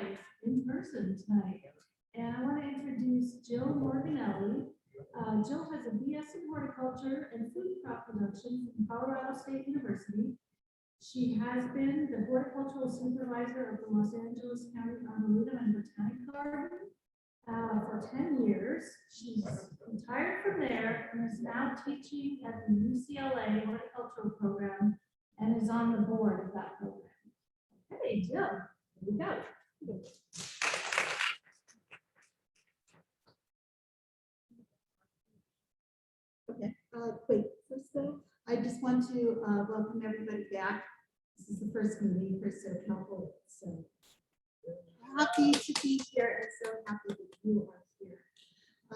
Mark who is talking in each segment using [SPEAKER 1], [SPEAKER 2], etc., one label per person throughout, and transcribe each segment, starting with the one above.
[SPEAKER 1] live in person tonight. And I want to introduce Jill Morganelli. Jill has a BS in horticulture and food crop production from Colorado State University. She has been the horticultural supervisor of the Los Angeles County Arboretum and Botanic Garden for 10 years. She's retired from there and is now teaching at the UCLA horticultural program and is on the board of that program. Hey, Jill, here we go.
[SPEAKER 2] Okay, wait, first though, I just want to welcome everybody back. This is the first meeting for SoCal. So happy to be here and so happy that you are here.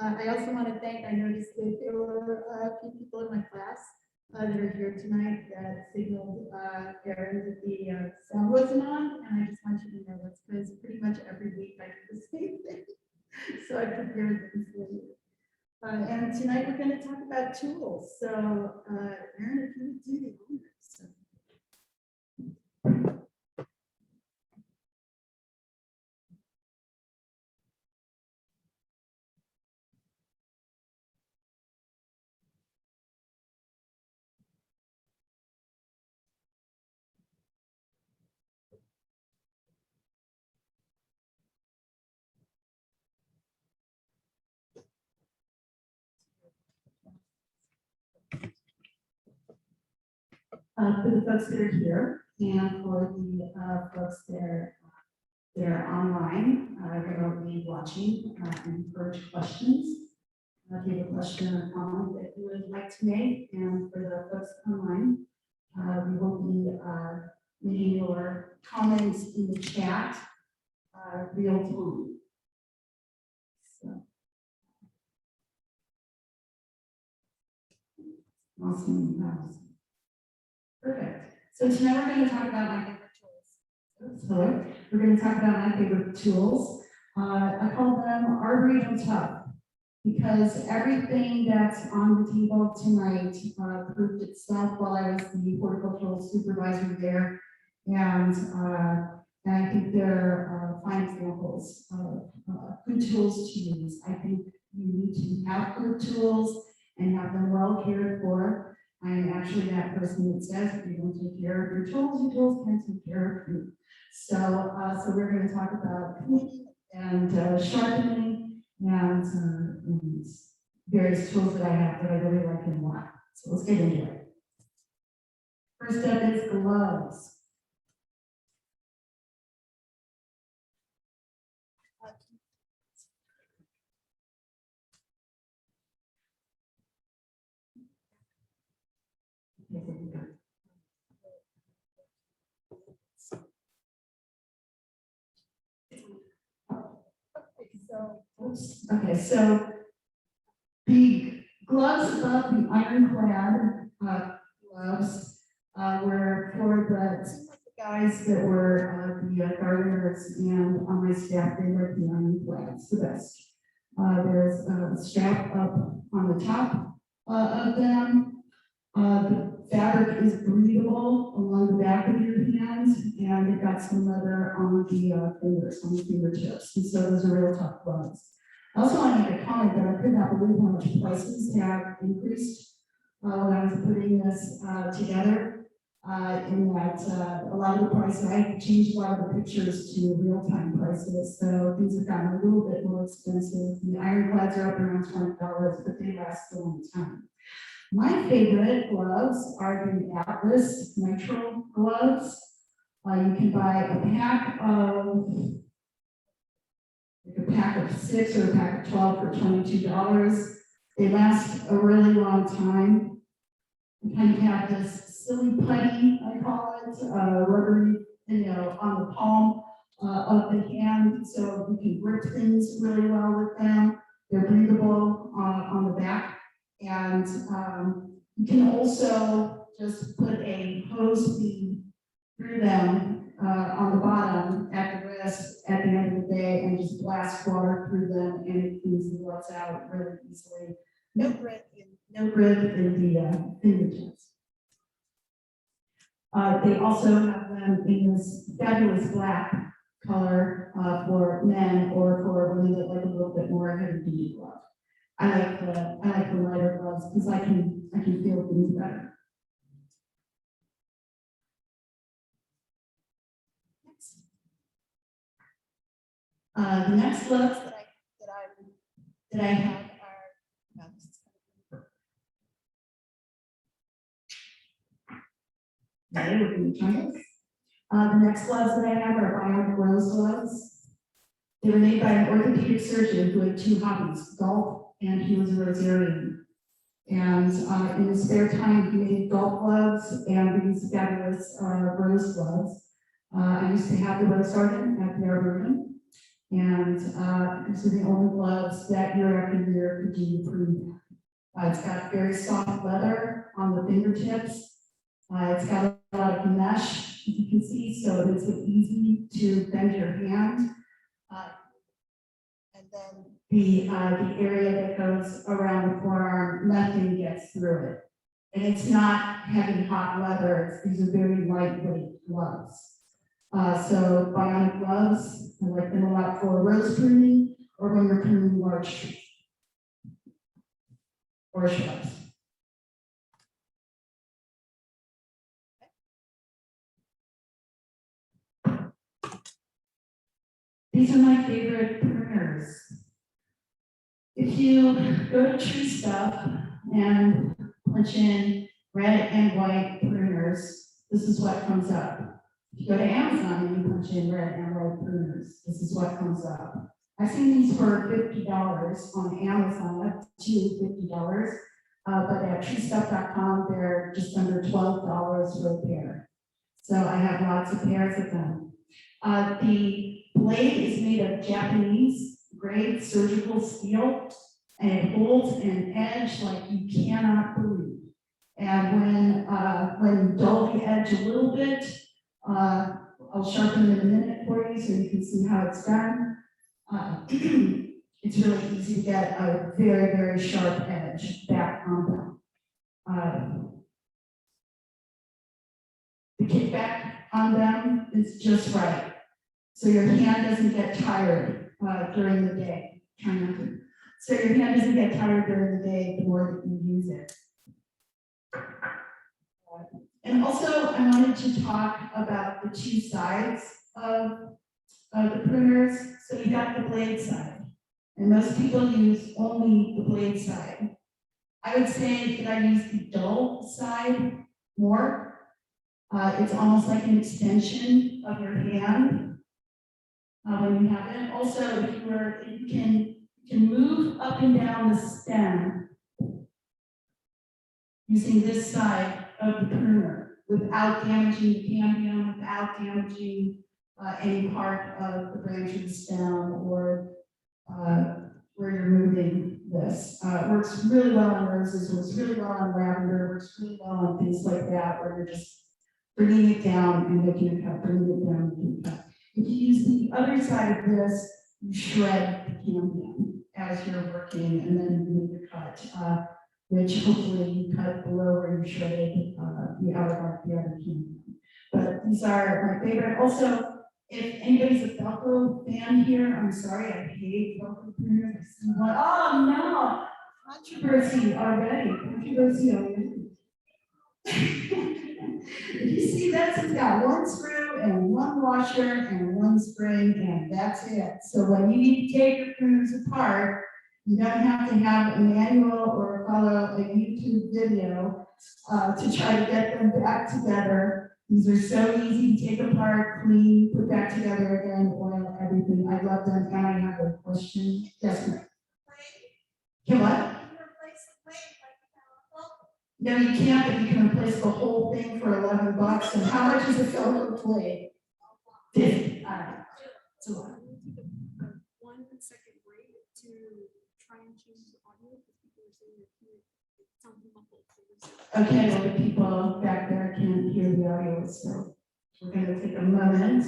[SPEAKER 2] I also want to thank, I noticed that there were a few people in my class that are here tonight that signaled Aaron that the sound wasn't on, and I just want you to know that's because pretty much every week I do the same thing. So I prepared them for you. And tonight we're going to talk about tools. So Aaron, if you would do the honors. So. For the folks that are here and for the folks that are online, that will be watching, encourage questions. If you have a question or comment that you would like to make, and for the folks online, we will be reading your comments in the chat real time. So. Awesome. Perfect. So tonight we're going to talk about my favorite tools. So we're going to talk about my favorite tools. I call them Arboretum tough because everything that's on the table tonight proved itself while I was the horticultural supervisor there, and I think they're fine examples of good tools to use. I think you need to have good tools and have them well cared for. I'm actually that person that says if you don't take care of your tools can't take care of you. So we're going to talk about cleaning and sharpening and various tools that I have that I really like and want. So let's get into it. First up is gloves. Okay, so the gloves above the ironclad gloves were for the guys that were the gardeners, and on my staff they were the ironclads, the best. There's a strap up on the top of them. The fabric is breathable along the back of your hands, and they've got some leather on the fingers, on the fingertips, and so those are real tough gloves. I also want to make a comment that I could not believe how much prices have increased when I was putting this together. In that a lot of the prices, I changed a lot of the pictures to real-time prices, so things have gotten a little bit more expensive. The ironclads are up around $20, but they last a long time. My favorite gloves are the Atlas Nitrile gloves. You can buy a pack of 6 or a pack of 12 for $22. They last a really long time. You kind of have this silly putty, I call it, rubbery, on the palm of the hand, so you can grip things really well with them. They're breathable on the back. And you can also just put a hose feed through them on the bottom at the wrist at the end of the day and just blast water through them, and it cleans the gloves out really easily. No grip in the fingertips. They also have them in this fabulous black color for men or for women that like a little bit more heavy duty glove. I like the lighter gloves because I can feel things better. The next gloves that I have are okay, we're going to try this. The next gloves that I have are bionic rose gloves. They were made by an orthopedic surgeon who had two hobbies, golf and he was a Rosarian. And in his spare time, he made golf gloves and these fabulous rose gloves. I used to have the rose garden at the Arboretum, and these are the only gloves that year after year could do for me. It's got very soft leather on the fingertips. It's got a lot of mesh, as you can see, so it makes it easy to bend your hand. And then the area that goes around the forearm, nothing gets through it. And it's not heavy, hot leather. These are very lightweight gloves. So bionic gloves, I like them a lot for rose pruning or when you're pruning large trees or shrubs. These are my favorite pruners. If you go to Tree Stuff and punch in red and white pruners, this is what comes up. If you go to Amazon and you punch in red and white pruners, this is what comes up. I've seen these for $50 on Amazon, up to $50. But at treestuff.com, they're just under $12 for a pair. So I have lots of pairs of them. The blade is made of Japanese grade surgical steel, and it holds an edge like you cannot believe. And when you dull the edge a little bit, I'll sharpen it in a minute for you so you can see how it's done. It's really easy to get a very, very sharp edge back on them. The kickback on them is just right. So your hand doesn't get tired during the day. Try not to. So your hand doesn't get tired during the day the more that you use it. And also, I wanted to talk about the two sides of the pruners. So you got the blade side, and most people use only the blade side. I would say that I use the dull side more. It's almost like an extension of your hand when you have it. Also, if you can move up and down the stem using this side of the pruner without damaging the cambium, without damaging any part of the branch of the stem or where you're moving this. Works really well on roses, works really well on lavender, works really well on things like that where you're just bringing it down and making a cut, bringing it down and making a cut. If you use the other side of this, you shred the cambium as you're working and then you make a cut, which hopefully you cut below where you shredded the outer part of the other cambium. But these are my favorite. Also, if anybody's a Velcro fan here, I'm sorry, I hate Velcro pruners. Oh no, controversy already. Controversy already. If you see this, it's got one screw and one washer and one spring, and that's it. So when you need to take your pruners apart, you don't have to have a manual or follow a YouTube video to try to get them back together. These are so easy to take apart, clean, put back together again, oil, everything. I love them. And I have a question. Yes, ma'am. Can what? No, you can't, but you can replace the whole thing for $11. And how much is a Velcro plate? 50. All right. It's a lot.
[SPEAKER 1] 1 second break to try and change the audio because people are saying that it sounds muffled.
[SPEAKER 2] Okay, well, the people back there can't hear the audio, so we're going to take a moment.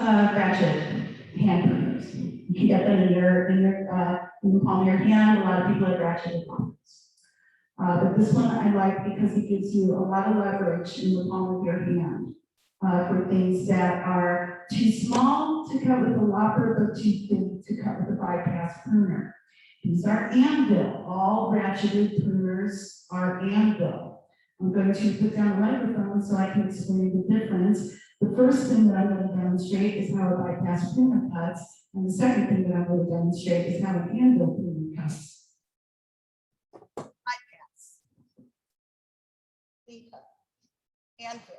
[SPEAKER 2] ratchet hand pruners. You can get them in the palm of your hand. A lot of people have ratcheted palms. But this one I like because it gives you a lot of leverage in the palm of your hand for things that are too small to cut with a lopper, but too big to cut with a bypass pruner. These are anvil. All ratcheted pruners are anvil. I'm going to put down the microphone so I can explain the difference. The first thing that I'm going to demonstrate is how a bypass pruner cuts, and the second thing that I'm going to demonstrate is how an anvil pruner cuts.
[SPEAKER 3] Anvil.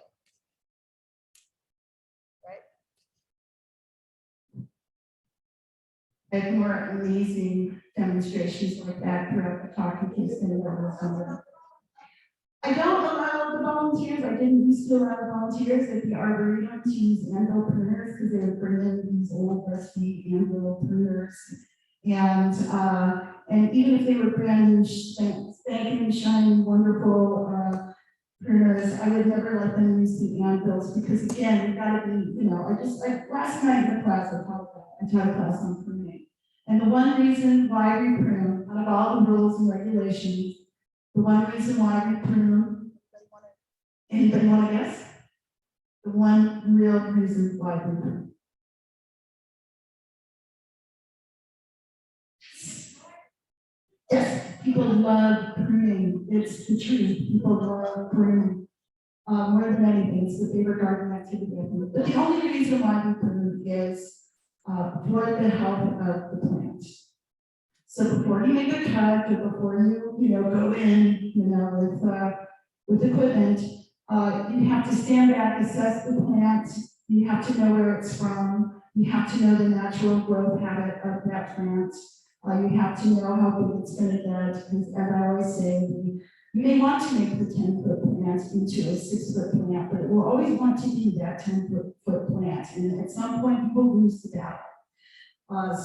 [SPEAKER 2] I have more amazing demonstrations like that throughout the talk in case anyone was wondering. I don't allow the volunteers, I didn't used to allow the volunteers at the Arboretum to use anvil pruners because they would bring in these old rusty anvil pruners. And even if they were brand new, spanking, shiny, wonderful pruners, I would never let them use the anvils because again, you gotta be, last night in the class I taught a class on pruning. And the one reason why we prune, out of all the rules and regulations, the one reason why we prune, anybody want to guess? The one real reason why we prune. Yes, people love pruning. It's the truth. People love pruning. More than anything, it's the favorite garden activity. But the only reason why we prune is for the health of the plant. So before you make a cut, or before you go in, with equipment, you have to stand back, assess the plant. You have to know where it's from. You have to know the natural growth habit of that plant. You have to know how big it's going to get. As I always say, you may want to make the 10-foot plant into a 6-foot plant, but it will always want to be that 10-foot plant. And at some point, people lose the battle.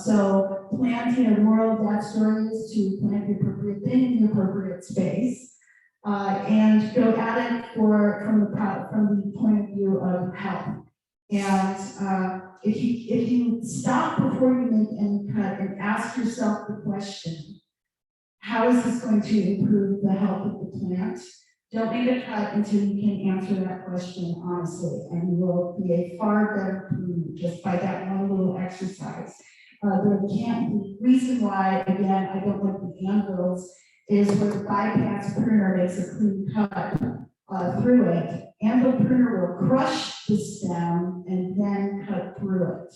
[SPEAKER 2] So planting a moral of that story is to plant the appropriate thing in the appropriate space, and go at it from the point of view of health. And if you stop before you make any cut and ask yourself the question, how is this going to improve the health of the plant? Don't make a cut until you can answer that question honestly, and you will be a far better pruner just by that one little exercise. The reason why, again, I don't like the anvils is where the bypass pruner makes a clean cut through it. Anvil pruner will crush the stem and then cut through it,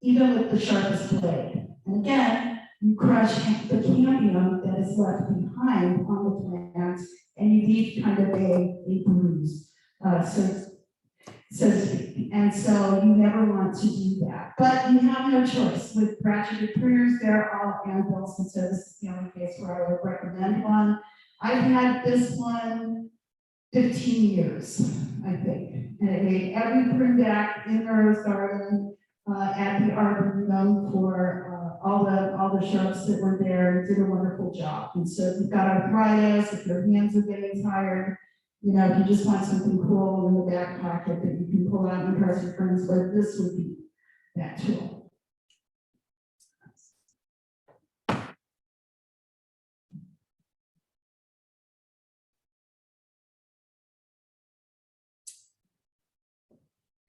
[SPEAKER 2] even with the sharpest blade. And again, you crush the cambium that is left behind on the plant, and you leave kind of a bruise, so to speak. And so you never want to do that. But you have no choice. With ratcheted pruners, they're all anvils, and so this is the only case where I would recommend one. I've had this one 15 years, I think. And it made every prune back in the rose garden at the Arboretum for all the shrubs that were there, and did a wonderful job. And so if you've got arthritis, if your hands are getting tired, if you just want something cool in the back pocket that you can pull out and impress your friends with, this would be that tool.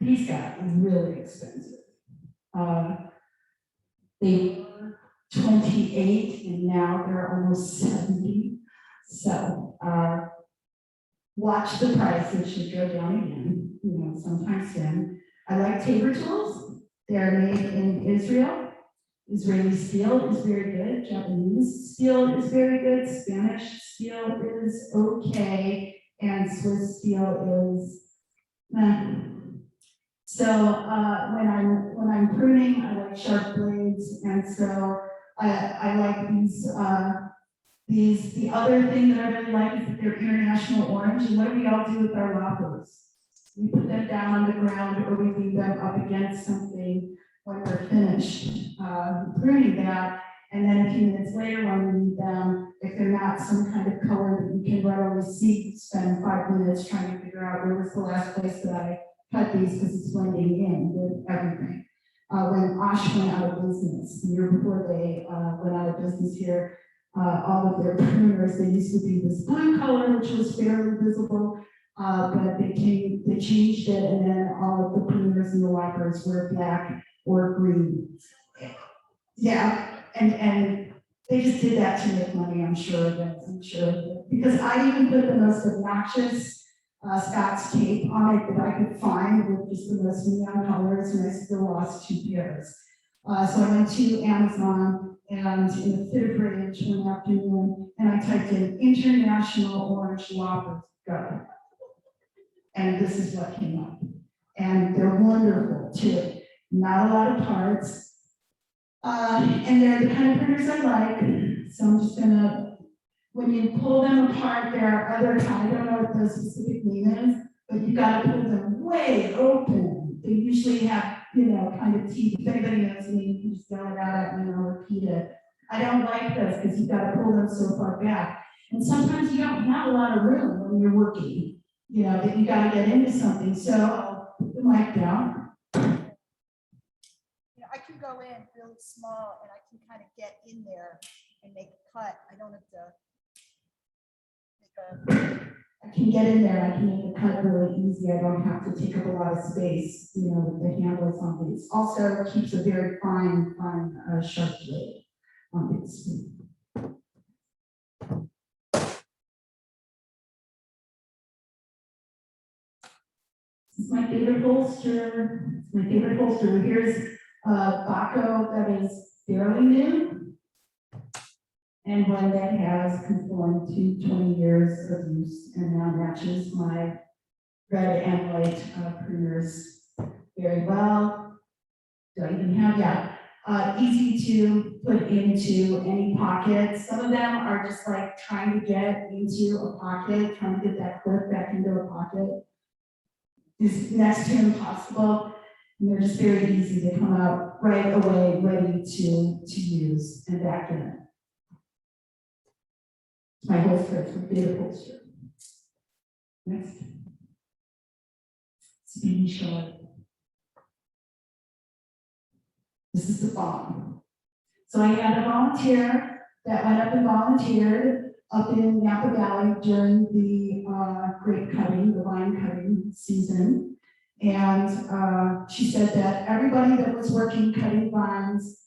[SPEAKER 2] These guys are really expensive. They were 28 and now they're almost 70. So watch the price, it should go down again, sometime soon. I like Tabor tools. They're made in Israel. Israeli steel is very good. Japanese steel is very good. Spanish steel is okay. And Swiss steel is So when I'm pruning, I like sharp blades, and so I like these. The other thing that I really like is that they're international orange. And what do we all do with our loppers? We put them down on the ground, or we leave them up against something when we're finished pruning that. And then a few minutes later, when we need them, if they're not some kind of color that you can readily see, spend 5 minutes trying to figure out where was the last place that I cut these because it's blending in with everything. When Osh went out of business, the year before they went out of business here, all of their pruners, they used to be this blue color, which was fairly visible, but they changed it, and then all of the pruners and the wipers were black or green. Yeah, and they just did that to make money, I'm sure of it, because I even put the most obnoxious Scott's tape on it that I could find with just the most neon colors, and I still lost 2 pairs. So I went to Amazon and in the fit of rage one afternoon, and I typed in International Orange Loppers Go. And this is what came up. And they're wonderful too. Not a lot of parts. And they're the kind of printers I like. So I'm just gonna, when you pull them apart, there are other, I don't know what the specific name is, but you gotta pull them way open. They usually have, you know, kind of teeth. If anybody knows me, you can just yell it out at me and I'll repeat it. I don't like this because you gotta pull them so far back. And sometimes you don't have a lot of room when you're working, you know, that you gotta get into something. So I'll put the mic down.
[SPEAKER 3] I can go in really small and I can kind of get in there and make a cut. I don't have to make
[SPEAKER 2] I can get in there, I can make a cut really easy. I don't have to take up a lot of space, you know, with the handles on these. Also keeps a very fine, sharp blade on these. This is my favorite holster. It's my favorite holster. Here's Baco that is fairly new, and one that has conformed to 20 years of use and now matches my red and white printers very well. Do I even have, yeah, easy to put into any pocket. Some of them are just like trying to get into a pocket, trying to get that clip back into a pocket. Is next to impossible. And they're just very easy. They come out right away, ready to use and back in. It's my holster, it's my favorite holster. Next. Speedy short. This is the bomb. So I had a volunteer that went up and volunteered up in Napa Valley during the grape cutting, the vine cutting season. And she said that everybody that was working cutting vines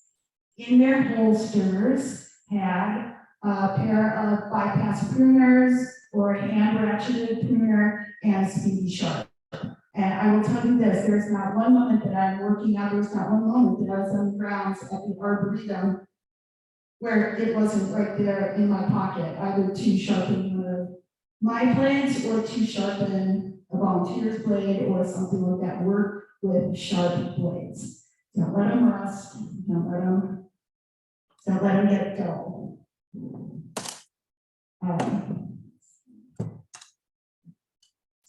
[SPEAKER 2] in their holsters had a pair of bypass pruners or a hand ratcheted pruner and Speedy Sharp. And I will tell you this, there's not one moment that I'm working out, there's not one moment that I was on the grounds at the Arboretum where it wasn't right there in my pocket, either to sharpen my blades or to sharpen a volunteer's blade or something like that. Work with sharp blades. Don't let them rust, don't let them get dull.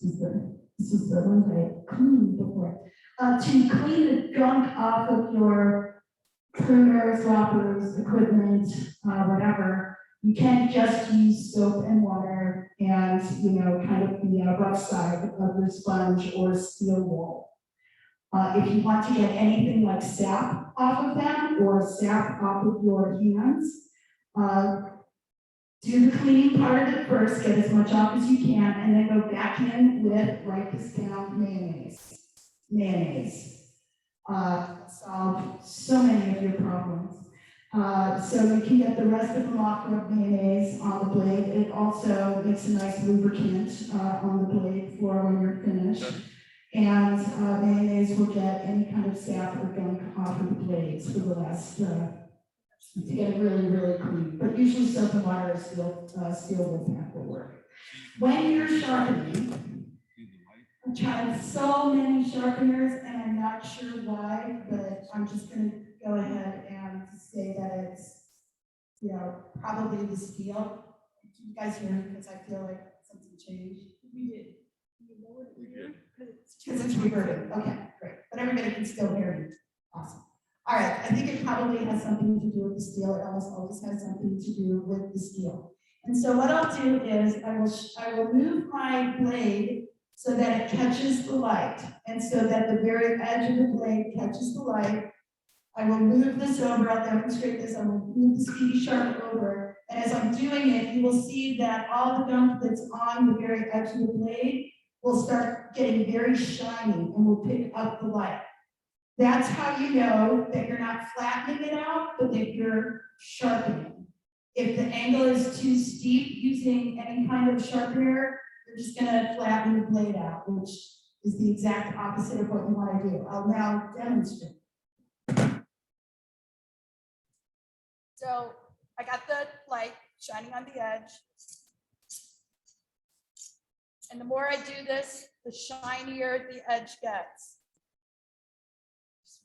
[SPEAKER 2] This is the one that I cleaned before. To clean the gunk off of your pruners, loppers, equipment, whatever, you can't just use soap and water and, you know, kind of the rough side of your sponge or steel wool. If you want to get anything like sap off of them or sap off of your hands, do the cleaning part of it first, get as much off as you can, and then go back in with, write this down, mayonnaise. Mayonnaise. Solve so many of your problems. So you can get the rest of them off with mayonnaise on the blade. It also makes a nice lubricant on the blade for when you're finished. And mayonnaise will get any kind of sap or gunk off of the blades for the last, to get it really, really clean. But usually soap and water is steel wool pack will work. When you're sharpening, I've tried so many sharpeners and I'm not sure why, but I'm just going to go ahead and say that it's, you know, probably the steel. Did you guys hear? Because I feel like something changed.
[SPEAKER 1] We did. You know what
[SPEAKER 3] we did.
[SPEAKER 2] Because it's reverted. Okay, great. But everybody can still hear me. Awesome. All right, I think it probably has something to do with the steel. It almost always has something to do with the steel. And so what I'll do is I will move my blade so that it catches the light, and so that the very edge of the blade catches the light. I will move this over, I'll demonstrate this, I will move the Speedy Sharp over, and as I'm doing it, you will see that all the gum that's on the very edge of the blade will start getting very shiny and will pick up the light. That's how you know that you're not flattening it out, but that you're sharpening. If the angle is too steep using any kind of sharpener, you're just gonna flatten the blade out, which is the exact opposite of what you want to do. I'll now demonstrate.
[SPEAKER 3] So I got the light shining on the edge. And the more I do this, the shinier the edge gets.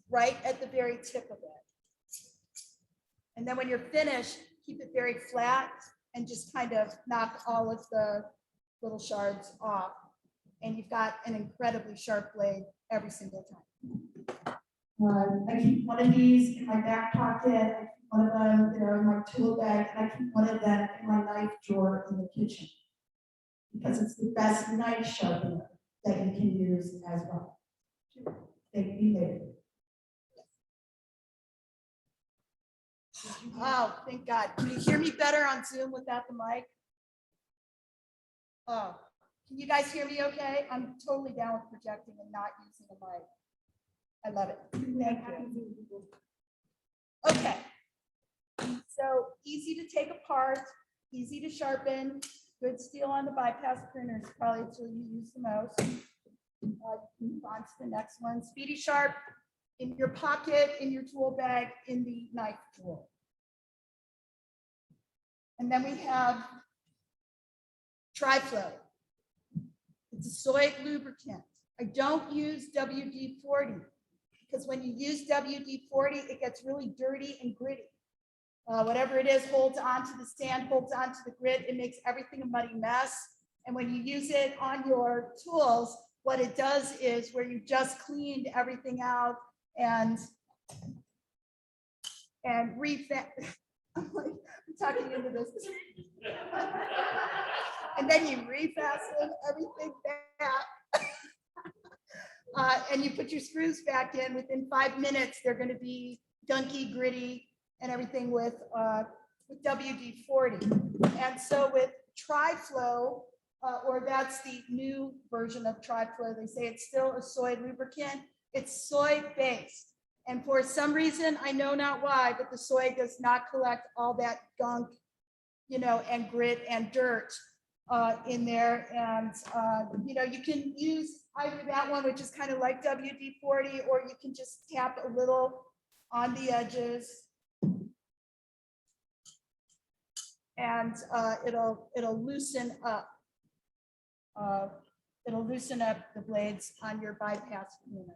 [SPEAKER 3] Right at the very tip of it. And then when you're finished, keep it very flat and just kind of knock all of the little shards off. And you've got an incredibly sharp blade every single time.
[SPEAKER 2] I keep one of these in my back pocket, I keep one of them, in my tool bag, and I keep one of them in my knife drawer in the kitchen. Because it's the best knife sharpener that you can use as well. Thank you later.
[SPEAKER 3] Oh, thank God. Can you hear me better on Zoom without the mic? Oh, can you guys hear me okay? I'm totally down with projecting and not using a mic. I love it. Thank you. Okay. So easy to take apart, easy to sharpen, good steel on the bypass pruners, probably it's what you use the most. Move on to the next one. Speedy Sharp in your pocket, in your tool bag, in the knife drawer. And then we have Tri-Flow. It's a soy lubricant. I don't use WD-40 because when you use WD-40, it gets really dirty and gritty. Whatever it is holds onto the sand, holds onto the grit. It makes everything a muddy mess. And when you use it on your tools, what it does is where you just cleaned everything out and I'm talking into this. And then you refasten everything back. And you put your screws back in. Within 5 minutes, they're going to be gunky, gritty, and everything with WD-40. And so with Tri-Flow, or that's the new version of Tri-Flow, they say it's still a soy lubricant. It's soy-based. And for some reason, I know not why, but the soy does not collect all that gunk, and grit and dirt in there. And, you can use either that one, which is kind of like WD-40, or you can just tap a little on the edges. And it'll loosen up. It'll loosen up the blades on your bypass unit.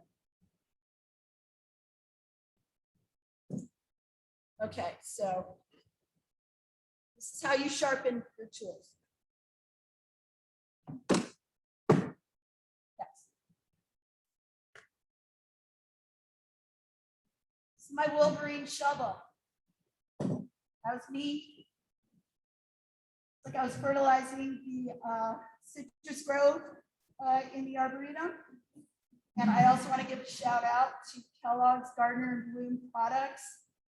[SPEAKER 3] Okay, so this is how you sharpen your tools. Yes. This is my Wolverine shovel. That was me. Like I was fertilizing the citrus grove in the Arboretum. And I also want to give a shout out to Kellogg's Gardener and Bloom products.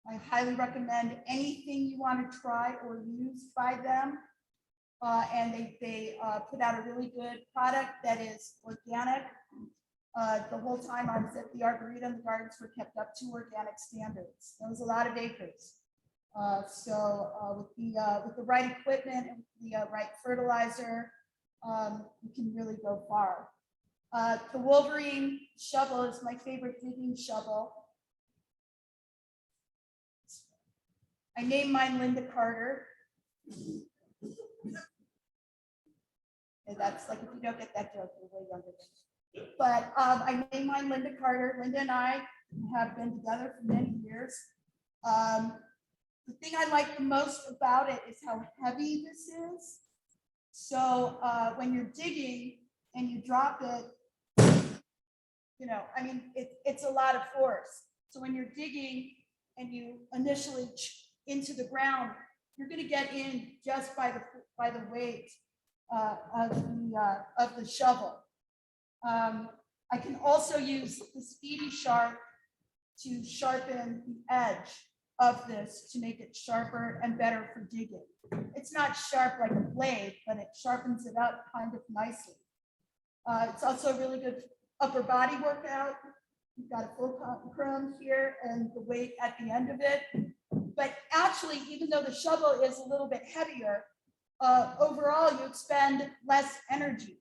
[SPEAKER 3] I highly recommend anything you want to try or use by them. And they put out a really good product that is organic. The whole time I was at the Arboretum, the gardens were kept up to organic standards. There was a lot of acres. With the right equipment and the right fertilizer, you can really go far. The Wolverine shovel is my favorite digging shovel. I named mine Linda Carter. And that's like, if you don't get that joke, you're way younger than me. But I named mine Linda Carter. Linda and I have been together for many years. The thing I like the most about it is how heavy this is. So when you're digging and you drop it, it's a lot of force. So when you're digging and you initially into the ground, you're going to get in just by the weight of the shovel. I can also use the Speedy Sharp to sharpen the edge of this to make it sharper and better for digging. It's not sharp like a blade, but it sharpens it up kind of nicely. It's also a really good upper body workout. You've got a full chrome here and the weight at the end of it. But actually, even though the shovel is a little bit heavier, overall you expend less energy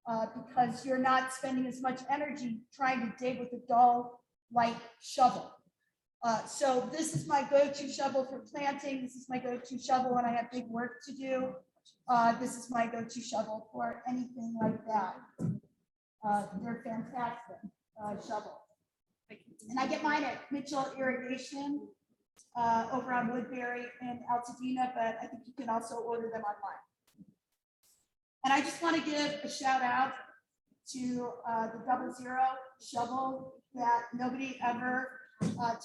[SPEAKER 3] because you're not spending as much energy trying to dig with a dull, light shovel. So this is my go-to shovel for planting. This is my go-to shovel when I have big work to do. This is my go-to shovel for anything like that. They're fantastic shovels. And I get mine at Mitchell Irrigation over on Woodbury in Altadena, but I think you can also order them online. And I just want to give a shout out to the 00 shovel that nobody ever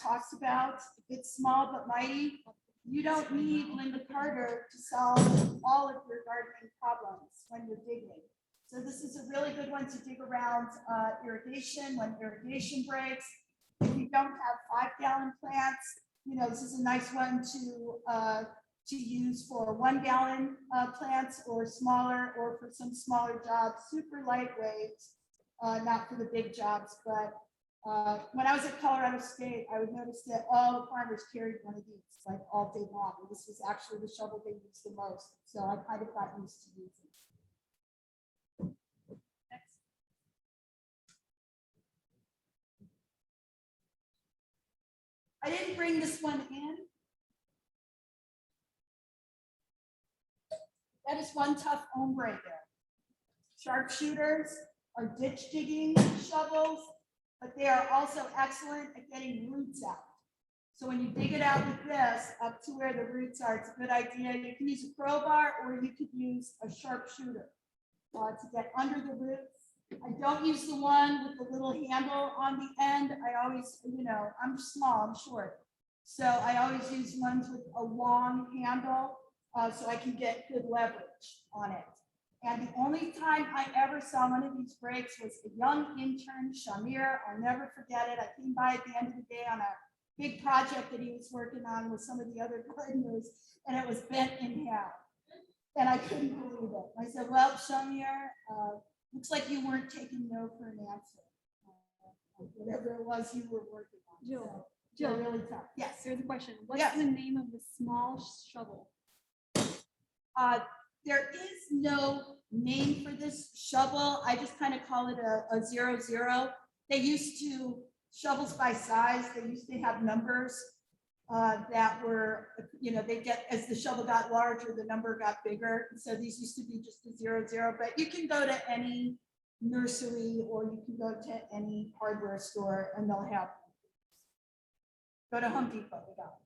[SPEAKER 3] talks about. It's small but mighty. You don't need Linda Carter to solve all of your gardening problems when you're digging. So this is a really good one to dig around irrigation when irrigation breaks. If you don't have 5-gallon plants, you know, this is a nice one to use for 1-gallon plants or smaller, or for some smaller jobs, super lightweight, not for the big jobs. But when I was at Colorado State, I would notice that all the farmers carried one of these like all day long. And this was actually the shovel they used the most. So I kind of got used to using it. I didn't bring this one in. That is one tough ombre there. Sharpshooters are ditch digging shovels, but they are also excellent at getting roots out. So when you dig it out with this up to where the roots are, it's a good idea. You can use a crowbar or you could use a sharpshooter to get under the roots. I don't use the one with the little handle on the end. I always, you know, I'm small, I'm short. So I always use ones with a long handle so I can get good leverage on it. And the only time I ever saw one of these breaks was a young intern, Shamir. I'll never forget it. I came by at the end of the day on a big project that he was working on with some of the other gardeners, and it was bent in half. And I couldn't believe it. I said, well, Shamir, looks like you weren't taking no for an answer. Whatever it was you were working on.
[SPEAKER 4] Jill,
[SPEAKER 3] So, Jill, really tough. Yes.
[SPEAKER 4] There's a question. What's
[SPEAKER 3] Yes.
[SPEAKER 4] the name of the small shovel?
[SPEAKER 3] There is no name for this shovel. I just kind of call it a 00. They used to, shovels by size, they used to have numbers that were, you know, they get, as the shovel got larger, the number got bigger. So these used to be just a 00, but you can go to any nursery or you can go to any hardware store and they'll have them. Go to Home Depot, we got them.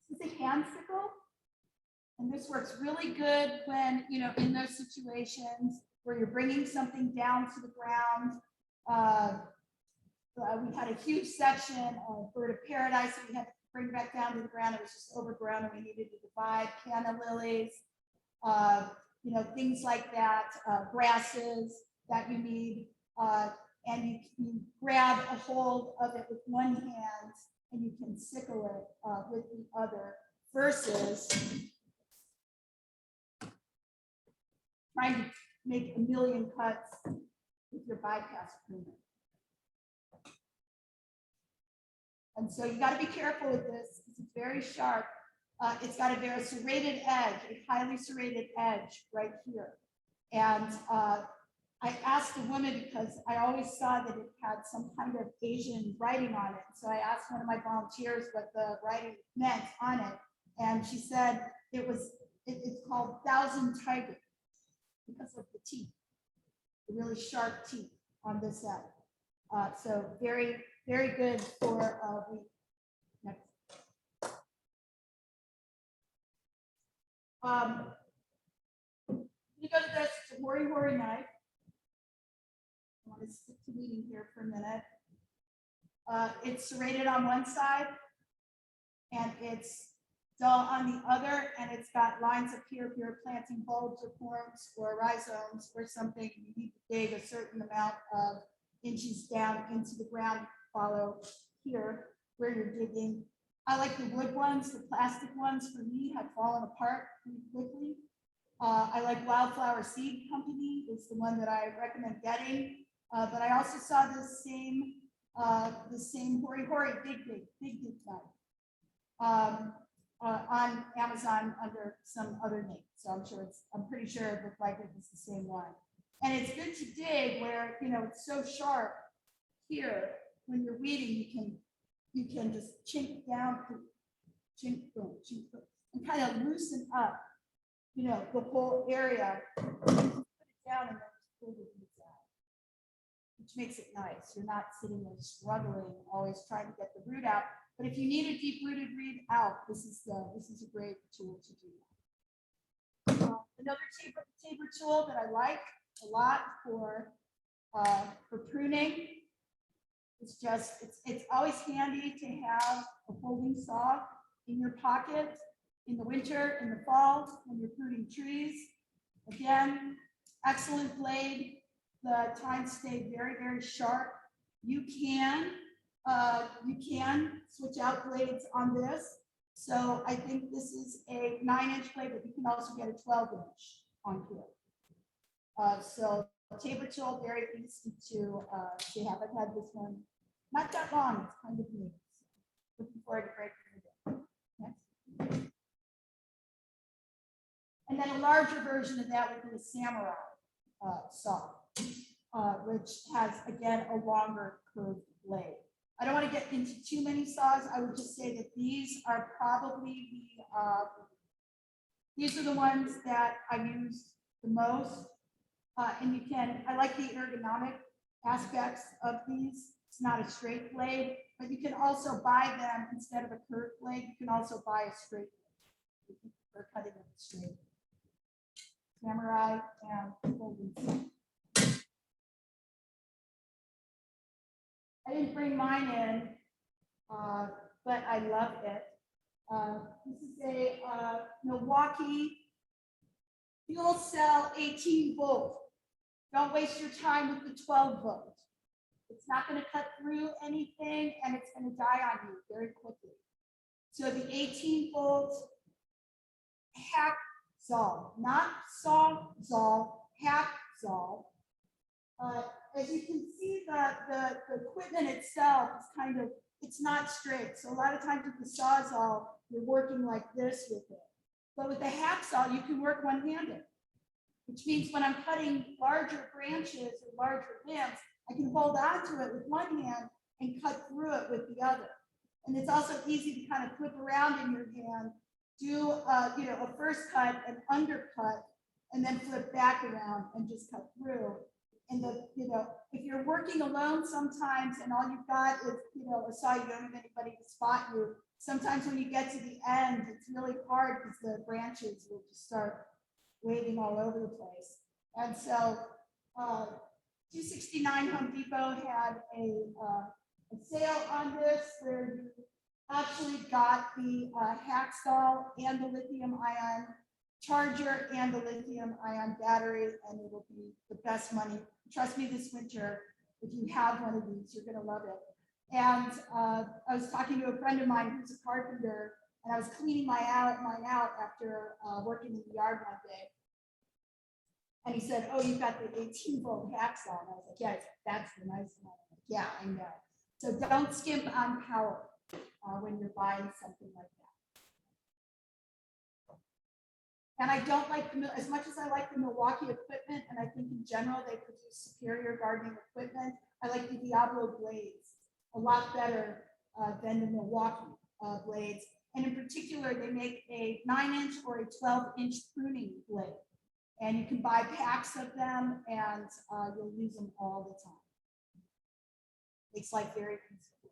[SPEAKER 3] This is a hand sickle, and this works really good when, you know, in those situations where you're bringing something down to the ground. We had a huge section of bird of paradise that we had to bring back down to the ground. It was just overgrown and we needed to divide. Canna lilies, you know, things like that, grasses that you need. And you grab a hold of it with one hand and you can sickle it with the other, versus trying to make a million cuts with your bypass pruner. And so you got to be careful with this because it's very sharp. It's got a very serrated edge, a highly serrated edge right here. And I asked a woman because I always saw that it had some kind of Asian writing on it. So I asked one of my volunteers what the writing meant on it. And she said it's called Thousand Tiger because of the teeth, the really sharp teeth on this end. So very, very good for wheat. Next. You go to this, it's a hori knife. I want to stick to weeding here for a minute. It's serrated on one side, and it's dull on the other, and it's got lines up here if you're planting bulbs or corms or rhizomes or something. You need to dig a certain amount of inches down into the ground. Follow here where you're digging. I like the wood ones. The plastic ones for me have fallen apart pretty quickly. I like Wildflower Seed Company is the one that I recommend getting. But I also saw the same Hori Big knife on Amazon under some other name. So I'm pretty sure it looked like it was the same one. And it's good to dig where, it's so sharp here. When you're weeding, you can just chink down, chink, boom, and kind of loosen up, the whole area. Put it down and then just pull the weeds out, which makes it nice. You're not sitting there struggling, always trying to get the root out. But if you need a deep-rooted weed out, this is a great tool to do that. Another taper tool that I like a lot for pruning. It's always handy to have a folding saw in your pocket in the winter, in the fall, when you're pruning trees. Again, excellent blade. The tines stay very, very sharp. You can switch out blades on this. So I think this is a 9-inch blade, but you can also get a 12-inch on here. So taper tool, very easy to have. I've had this one not that long. It's kind of neat. Looking forward to breaking it down. Next. And then a larger version of that would be a samurai saw, which has, again, a longer curved blade. I don't want to get into too many saws. I would just say that these are probably these are the ones that I use the most. And I like the ergonomic aspects of these. It's not a straight blade, but you can also buy them instead of a curved blade. You can also buy a straight blade for cutting it straight. Samurai and folding saw. I didn't bring mine in, but I love it. This is a Milwaukee fuel cell 18 volt. Don't waste your time with the 12 volt. It's not going to cut through anything and it's going to die on you very quickly. So the 18 volt hack saw, not sawzall, hack saw. As you can see, the equipment itself is it's not straight. So a lot of times with the sawzall, you're working like this with it. But with the hacksaw, you can work one-handed, which means when I'm cutting larger branches or larger limbs, I can hold on to it with one hand and cut through it with the other. And it's also easy to kind of flip around in your hand, do a first cut, an undercut, and then flip back around and just cut through. And if you're working alone sometimes and all you've got is a saw, you don't have anybody to spot you. Sometimes when you get to the end, it's really hard because the branches will just start waving all over the place. And so 269 Home Depot had a sale on this where you actually got the hacksaw and the lithium ion charger and the lithium ion battery, and it will be the best money. Trust me, this winter, if you have one of these, you're going to love it. And I was talking to a friend of mine who's a carpenter, and I was cleaning mine out after working in the yard one day. And he said, "Oh, you've got the 18 volt hacksaw." And I was like, "Yeah, that's the nice one." Like, yeah, I know. So don't skimp on power when you're buying something like that. And I don't like, as much as I like the Milwaukee equipment, and I think in general they produce superior gardening equipment, I like the Diablo blades a lot better than the Milwaukee blades. And in particular, they make a 9-inch or a 12-inch pruning blade. And you can buy packs of them and you'll use them all the time. Makes life very easy.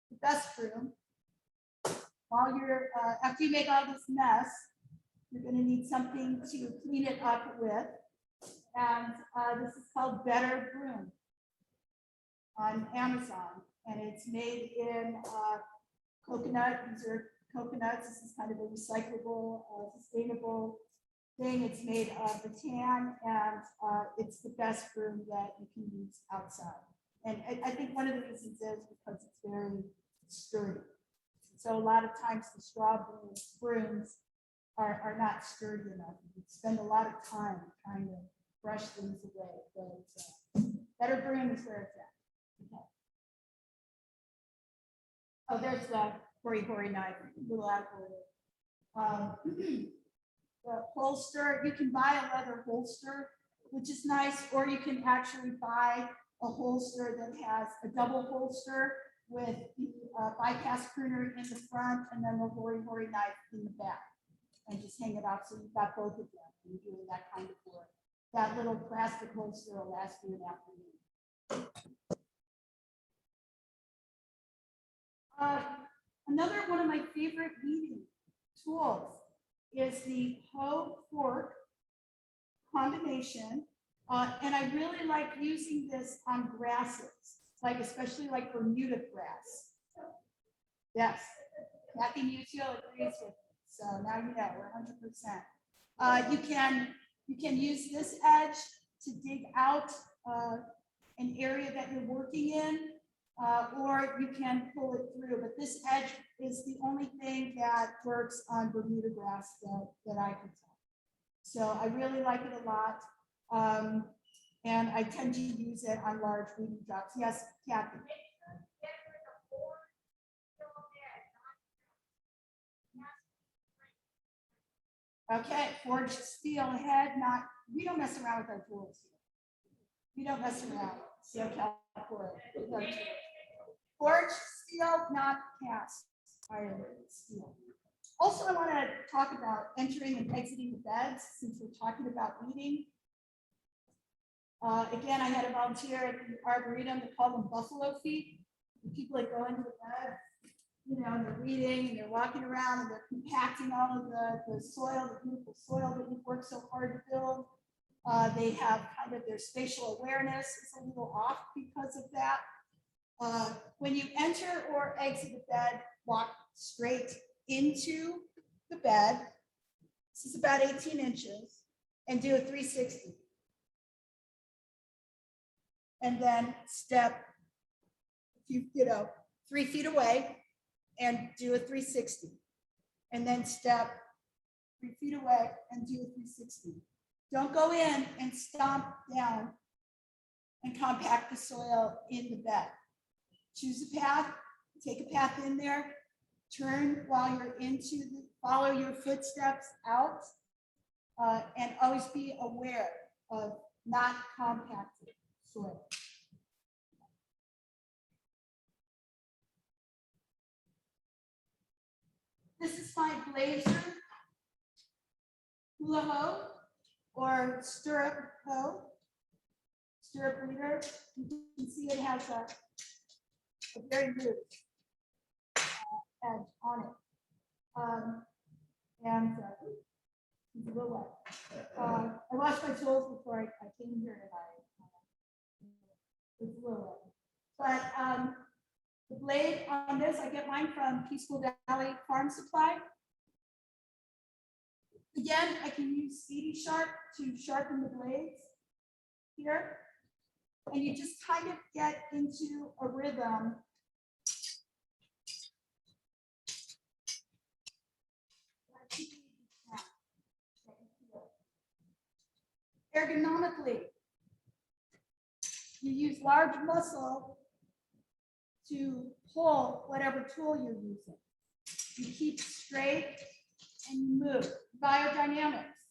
[SPEAKER 3] The best broom. While you're, after you make all this mess, you're going to need something to clean it up with. And this is called Better Broom on Amazon. and it's made in coconut. These are coconuts. This is kind of a recyclable, sustainable thing. It's made of rattan, and it's the best broom that you can use outside. And I think one of the reasons is because it's very sturdy. So a lot of times the straw brooms are not sturdy enough. You spend a lot of time trying to brush things away. But better broom is where it's at. Okay. Oh, there's the hori knife, little apple. The holster, you can buy a leather holster, which is nice, or you can actually buy a holster that has a double holster with the bypass pruner in the front and then the hori knife in the back, and just hang it up so you've got both of them and you're doing that kind of work. That little plastic holster will last you an afternoon. Another one of my favorite weeding tools is the hoe fork combination. And I really like using this on grasses, like especially like Bermuda grass. Yes, Kathy Musial agrees with me. So now you know, we're 100%. You can use this edge to dig out an area that you're working in, or you can pull it through. But this edge is the only thing that works on Bermuda grass that I can tell. So I really like it a lot. And I tend to use it on large weeding jobs. Yes, Kathy. Okay, forged steel head, we don't mess around with our tools here. We don't mess around. Forged steel, not cast iron steel. Also, I want to talk about entering and exiting the beds, since we're talking about weeding. Again, I had a volunteer at the Arboretum. They call them buffalo feet. The people that go into the bed, you know, and they're reading and they're walking around and they're compacting all of the soil, the beautiful soil that you've worked so hard to build. They have kind of their spatial awareness is a little off because of that. When you enter or exit the bed, walk straight into the bed. This is about 18 inches, and do a 360. And then step, 3 feet away and do a 360. And then step 3 feet away and do a 360. Don't go in and stomp down and compact the soil in the bed. Choose a path, take a path in there, turn while you're follow your footsteps out, and always be aware of not compacted soil. This is my blazer hula hoe or stirrup hoe, stirrup leader. You can see it has a very loose edge on it. It's a little wet. I washed my tools before I came here tonight. It's a little wet. But the blade on this, I get mine from Peaceful Valley Farm Supply. Again, I can use CD Sharp to sharpen the blades here. And you just kind of get into a rhythm. Ergonomically, you use large muscle to pull whatever tool you're using. You keep straight and you move. Biodynamics.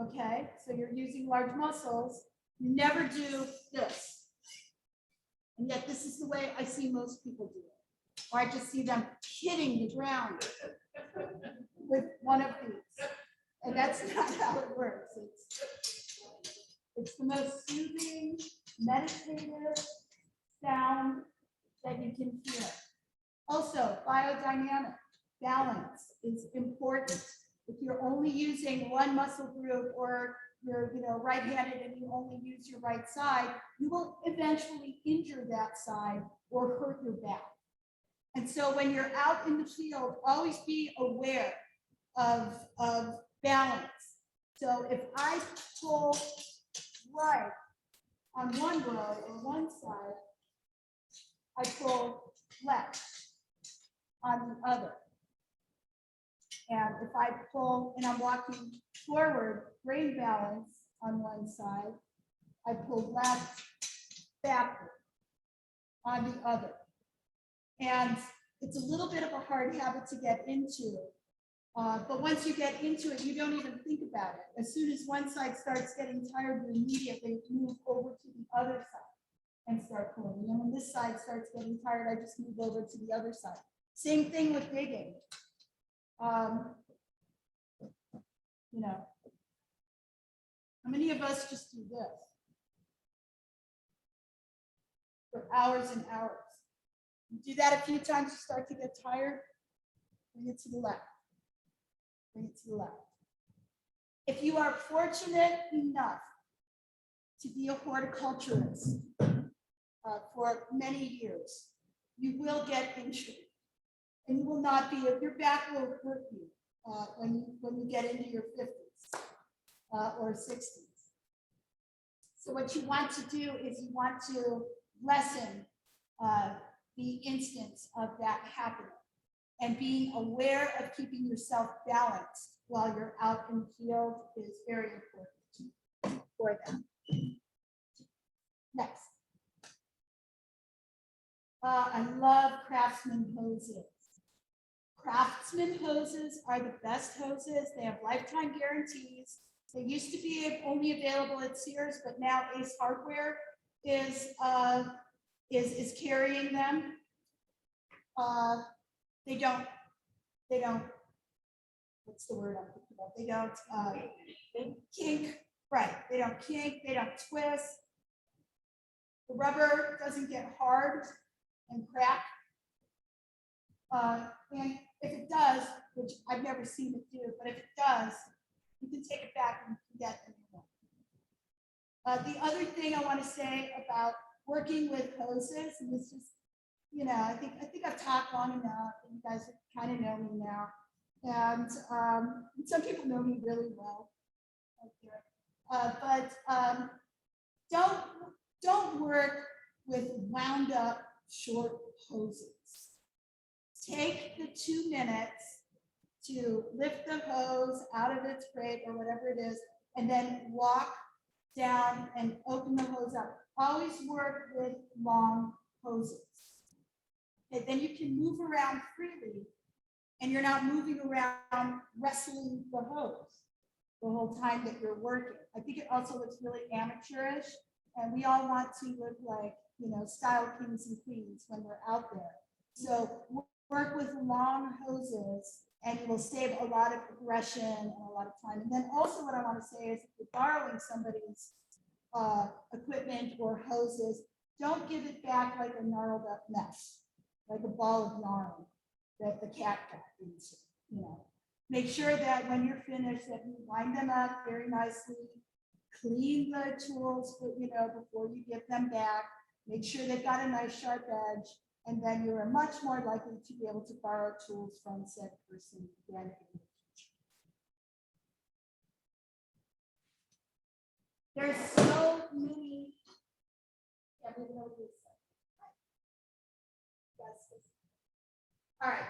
[SPEAKER 3] Okay, so you're using large muscles. You never do this. And yet this is the way I see most people do it. Or I just see them hitting the ground with one of these. And that's not how it works. It's the most soothing, meditative sound that you can hear. Also, biodynamic balance is important. If you're only using one muscle group or you're, right-handed and you only use your right side, you will eventually injure that side or hurt your back. And so when you're out in the field, always be aware of balance. So if I pull right on one row or one side, I pull left on the other. And if I pull and I'm walking forward, grain balance on one side, I pull left backward on the other. And it's a little bit of a hard habit to get into. But once you get into it, you don't even think about it. As soon as one side starts getting tired, you immediately move over to the other side and start pulling. And then when this side starts getting tired, I just move over to the other side. Same thing with digging. How many of us just do this for hours and hours? You do that a few times, you start to get tired, bring it to the left. Bring it to the left. If you are fortunate enough to be a horticulturist for many years, you will get injured. And you will not be, your back will hurt you when you get into your 50s or 60s. So what you want to do is you want to lessen the instance of that happening. And being aware of keeping yourself balanced while you're out in the field is very important for that. Next. I love Craftsman hoses. Craftsman hoses are the best hoses. They have lifetime guarantees. They used to be only available at Sears, but now Ace Hardware is carrying them. They don't, what's the word I'm thinking of? They don't kink, right. They don't kink, they don't twist. The rubber doesn't get hard and crack. And if it does, which I've never seen it do, but if it does, you can take it back and get a new one. The other thing I want to say about working with hoses, and this is, I think I've talked long enough, and you guys kind of know me now, and some people know me really well. But don't work with wound up short hoses. Take the 2 minutes to lift the hose out of its crate or whatever it is, and then walk down and open the hose up. Always work with long hoses. Okay, then you can move around freely, and you're not moving around wrestling the hose the whole time that you're working. I think it also looks really amateurish, and we all want to look like, style kings and queens when we're out there. So work with long hoses, and you will save a lot of aggression and a lot of time. And then also what I want to say is, if you're borrowing somebody's equipment or hoses, don't give it back like a gnarled up mess, like a ball of yarn that the cat got into. Make sure that when you're finished, that you wind them up very nicely, clean the tools, before you give them back. Make sure they've got a nice sharp edge, and then you're much more likely to be able to borrow tools from said person again in the future. There's so many. Yeah, we know this. All right.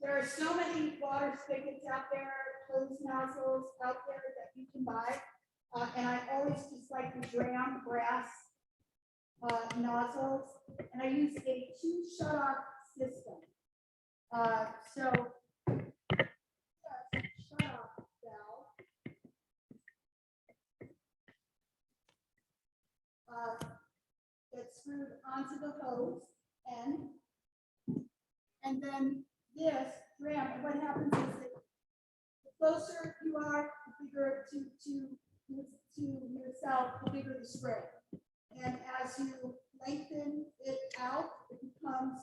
[SPEAKER 3] There are so many water spigots out there, hose nozzles out there that you can buy. And I always just like the Dram brass nozzles. And I use a 2 shut-off system. So shut-off valve. That's screwed onto the hose end. And then this dram, and what happens is that the closer you are, the bigger to yourself, the bigger the spray. And as you lengthen it out, it becomes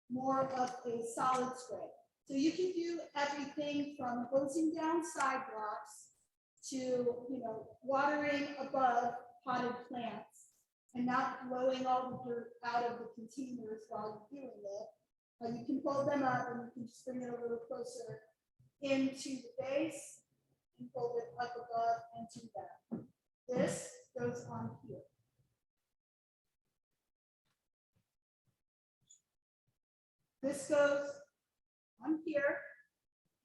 [SPEAKER 3] more of a solid spray. So you can do everything from hosing down sidewalks to, you know, watering above potted plants and not blowing all the dirt out of the containers while you're doing it. You can fold them up and you can just bring it a little closer into the base and fold it up above and do that. This goes on here. This goes on here,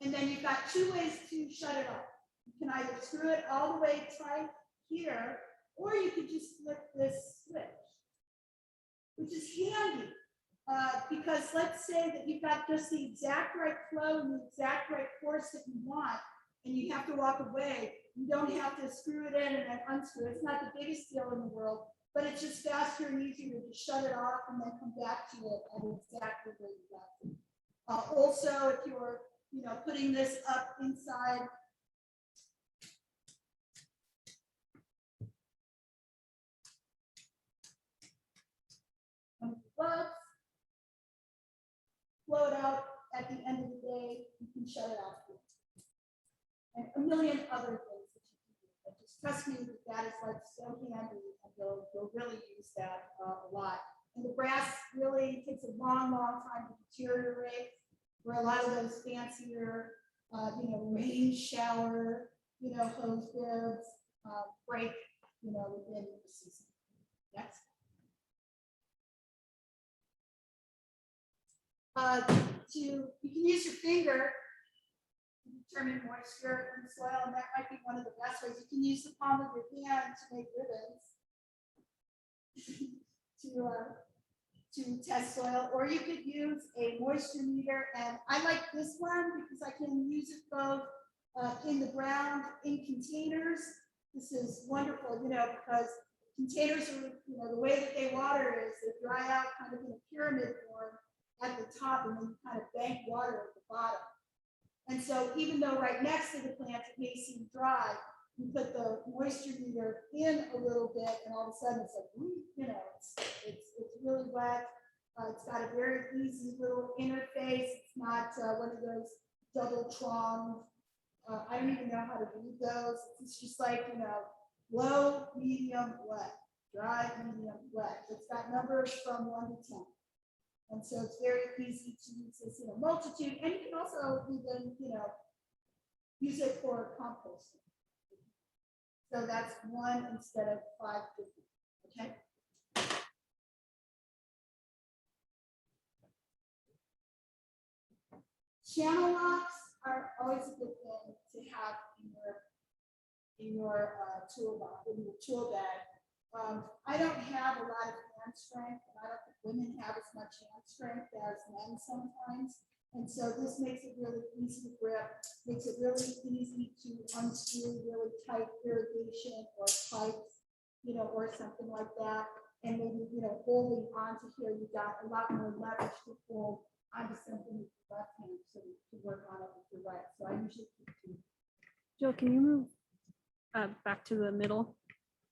[SPEAKER 3] and then you've got two ways to shut it off. You can either screw it all the way tight here, or you could just flip this switch, which is handy. Because let's say that you've got just the exact right flow and the exact right force that you want, and you have to walk away. You don't have to screw it in and then unscrew it. It's not the biggest deal in the world, but it's just faster and easier to shut it off and then come back to it at exactly where you left it. Also, if you're, you know, putting this up inside gloves, blow it out at the end of the day, you can shut it off. And a million other things that you can do. But just trust me that that is like so handy, and you'll really use that a lot. And the brass really takes a long, long time to deteriorate, where a lot of those fancier, you know, rain shower, you know, hose bibs break, you know, within the season. Next. You can use your finger to determine moisture in the soil, and that might be one of the best ways. You can use the palm of your hand to make ribbons to test soil, or you could use a moisture meter. And I like this one because I can use it both in the ground, in containers. This is wonderful, you know, because containers are, you know, the way that they water is they dry out kind of in a pyramid form at the top, and then you kind of bank water at the bottom. And so even though right next to the plant it may seem dry, you put the moisture meter in a little bit, and all of a sudden it's like, you know, it's really wet. It's got a very easy little interface. It's not one of those double pronged. I don't even know how to read those. It's just like, you know, low, medium, wet, dry, medium, wet. It's got numbers from 1 to 10. And so it's very easy to use this in a multitude. And you can also even, you know, use it for composting. So that's 1 instead of 5 different, okay? Channel locks are always a good thing to have in your toolbox, in your tool bag. I don't have a lot of hand strength, and I don't think women have as much hand strength as men sometimes. And so this makes it really easy to grip, makes it really easy to unscrew really tight irrigation or pipes, you know, or something like that. And maybe, you know, holding onto here, you got a lot more leverage to hold onto something with your left hand, so you can work on it with your right. So I usually keep 2.
[SPEAKER 4] Jill, can you move back to the middle?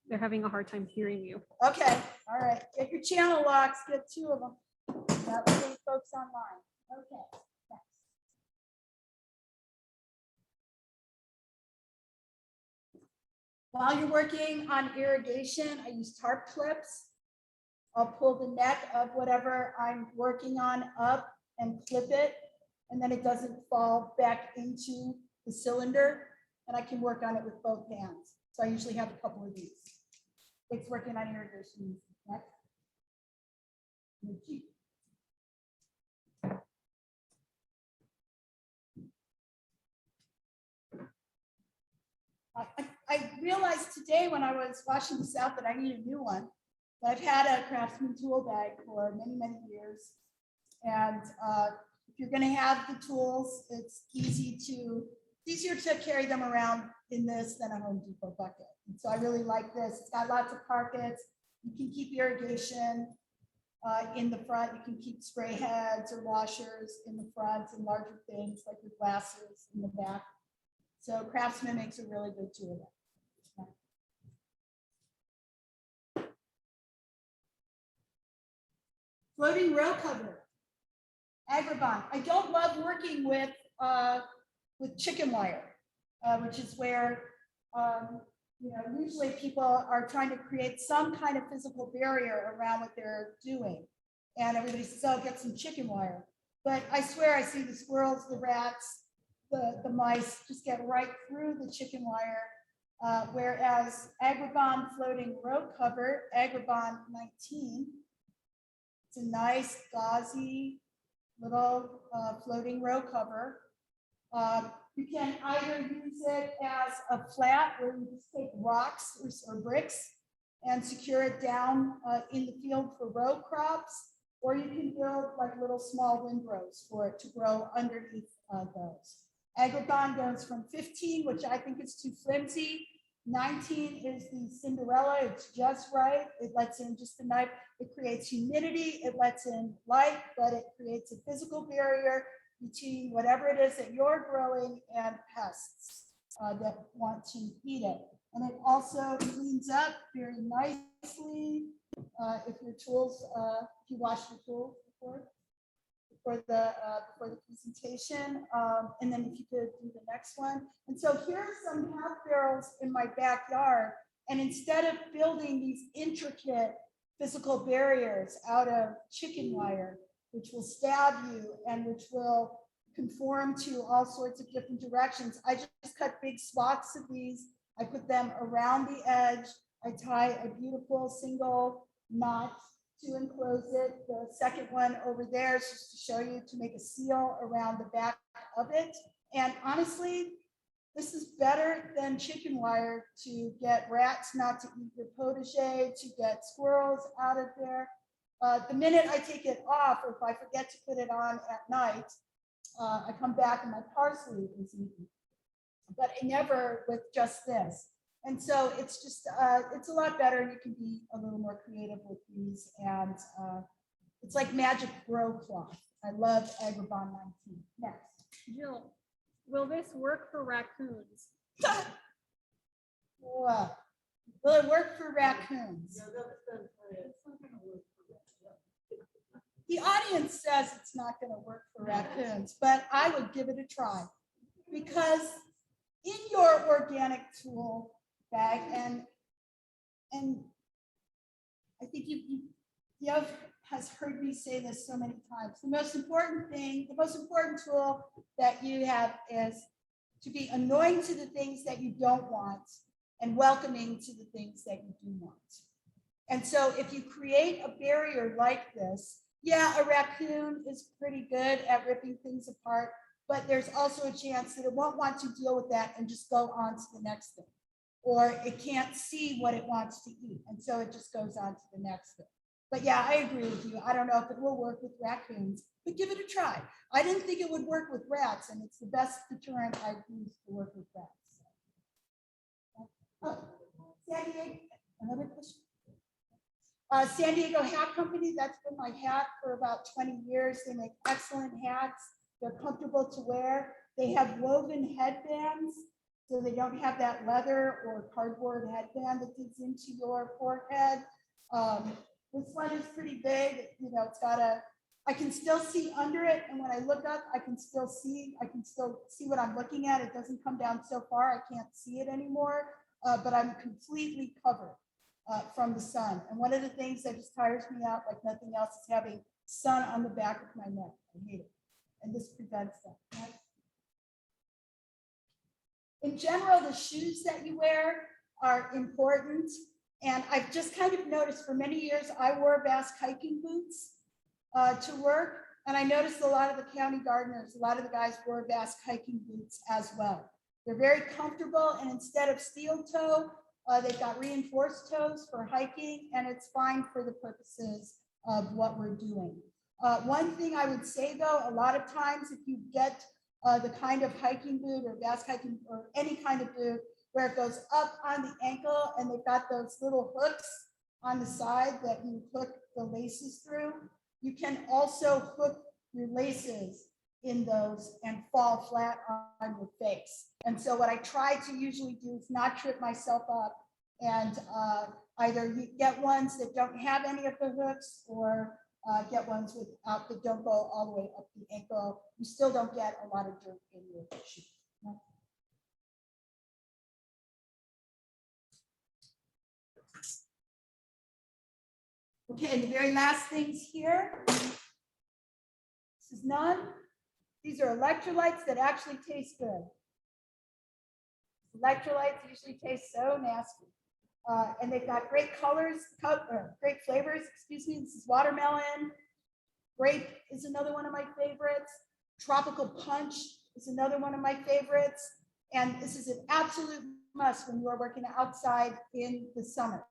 [SPEAKER 4] They're having a hard time hearing you.
[SPEAKER 3] Okay, all right. Get your channel locks, get 2 of them. That will save folks online. Okay, next. While you're working on irrigation, I use tarp clips. I'll pull the neck of whatever I'm working on up and clip it, and then it doesn't fall back into the cylinder, and I can work on it with both hands. So I usually have a couple of these. It's working on irrigation. Next. I realized today when I was washing this out that I need a new one. I've had a Craftsman Tool Bag for many, many years. And if you're going to have the tools, it's easier to carry them around in this than a Home Depot bucket. And so I really like this. It's got lots of pockets. You can keep irrigation in the front. You can keep spray heads or washers in the front, and larger things like your glasses in the back. So Craftsman makes a really good tool. Floating row cover. Agribon. I don't love working with chicken wire, which is where You know, usually people are trying to create some kind of physical barrier around what they're doing. And everybody says, oh, get some chicken wire. But I swear I see the squirrels, the rats, the mice just get right through the chicken wire. Whereas Agribon floating row cover, Agribon 19, it's a nice gauzy little floating row cover. You can either use it as a flat where you just take rocks or bricks and secure it down in the field for row crops, or you can build like little small windrows for it to grow underneath those. Agribon goes from 15, which I think is too flimsy. 19 is the Cinderella, it's just right. It lets in just enough, it creates humidity, it lets in light, but it creates a physical barrier between whatever it is that you're growing and pests that want to eat it. And it also cleans up very nicely. If your tools, if you wash your tools before the presentation. And then if you could do the next one. And so here are some half barrels in my backyard. And instead of building these intricate physical barriers out of chicken wire, which will stab you and which will conform to all sorts of different directions, I just cut big swaths of these. I put them around the edge. I tie a beautiful single knot to enclose it. The second one over there is just to show you to make a seal around the back of it. And honestly, this is better than chicken wire to get rats not to eat your potager, to get squirrels out of there. The minute I take it off, or if I forget to put it on at night, I come back and my parsley is eaten. But I never with just this. And so it's just, it's a lot better. You can be a little more creative with these. And it's like magic grow cloth. I love Agribon 19. Next.
[SPEAKER 4] Jill, will this work for raccoons?
[SPEAKER 3] Wow. Will it work for raccoons? The audience says it's not going to work for raccoons, but I would give it a try, because in your organic tool bag, and I think you has heard me say this so many times, the most important thing, the most important tool that you have is to be annoying to the things that you don't want and welcoming to the things that you do want. And so if you create a barrier like this, yeah, a raccoon is pretty good at ripping things apart, but there's also a chance that it won't want to deal with that and just go on to the next thing. Or it can't see what it wants to eat, and so it just goes on to the next thing. But yeah, I agree with you. I don't know if it will work with raccoons, but give it a try. I didn't think it would work with rats, and it's the best deterrent I've used to work with rats. Oh, San Diego, another question? San Diego Hat Company, that's been my hat for about 20 years. They make excellent hats. They're comfortable to wear. They have woven headbands, so they don't have that leather or cardboard headband that digs into your forehead. This one is pretty big. You know, it's got a, I can still see under it, and when I look up, I can still see what I'm looking at. It doesn't come down so far, I can't see it anymore, but I'm completely covered from the sun. And one of the things that just tires me out like nothing else is having sun on the back of my neck. I hate it. And this prevents that. Right? In general, the shoes that you wear are important. And I've just kind of noticed for many years, I wore Basque hiking boots to work. And I noticed a lot of the county gardeners, a lot of the guys wore Basque hiking boots as well. They're very comfortable. And instead of steel toe, they've got reinforced toes for hiking, and it's fine for the purposes of what we're doing. One thing I would say though, a lot of times if you get the kind of hiking boot or Basque hiking or any kind of boot where it goes up on the ankle and they've got those little hooks on the side that you hook the laces through, you can also hook your laces in those and fall flat on your face. And so what I try to usually do is not trip myself up and either you get ones that don't have any of the hooks or get ones without that don't go all the way up the ankle. You still don't get a lot of dirt in your shoes. Okay, and the very last things here. This is none. These are electrolytes that actually taste good. Electrolytes usually taste so nasty. And they've got great colors, great flavors, excuse me. This is watermelon. Grape is another one of my favorites. Tropical punch is another one of my favorites. And this is an absolute must when you are working outside in the summer.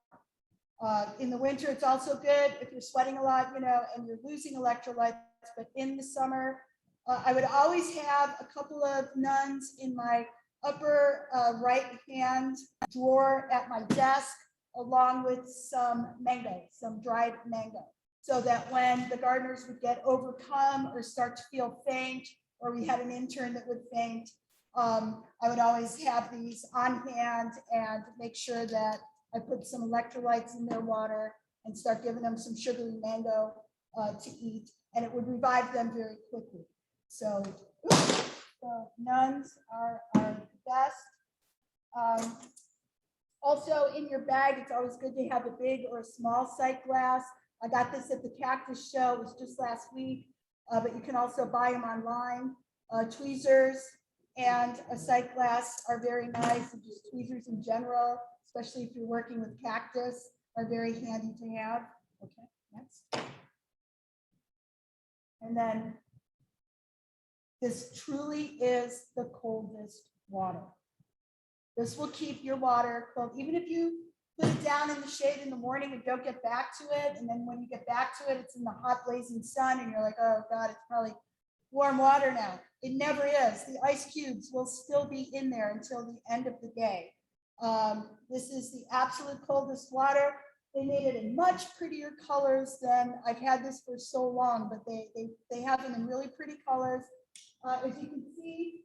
[SPEAKER 3] In the winter, it's also good if you're sweating a lot, you know, and you're losing electrolytes. But in the summer, I would always have a couple of nuns in my upper right hand drawer at my desk, along with some mango, some dried mango, so that when the gardeners would get overcome or start to feel faint, or we had an intern that would faint, I would always have these on hand and make sure that I put some electrolytes in their water and start giving them some sugary mango to eat, and it would revive them very quickly. So, nuns are the best. Also in your bag, it's always good to have a big or a small sight glass. I got this at the Cactus Show, it was just last week, but you can also buy them online. Tweezers and a sight glass are very nice, and just tweezers in general, especially if you're working with cactus, are very handy to have. Okay, next. And then this truly is the coldest water. This will keep your water cold, even if you put it down in the shade in the morning and don't get back to it. And then when you get back to it, it's in the hot blazing sun and you're like, oh God, it's probably warm water now. It never is. The ice cubes will still be in there until the end of the day. This is the absolute coldest water. They made it in much prettier colors than I've had this for so long, but they have them in really pretty colors. As you can see,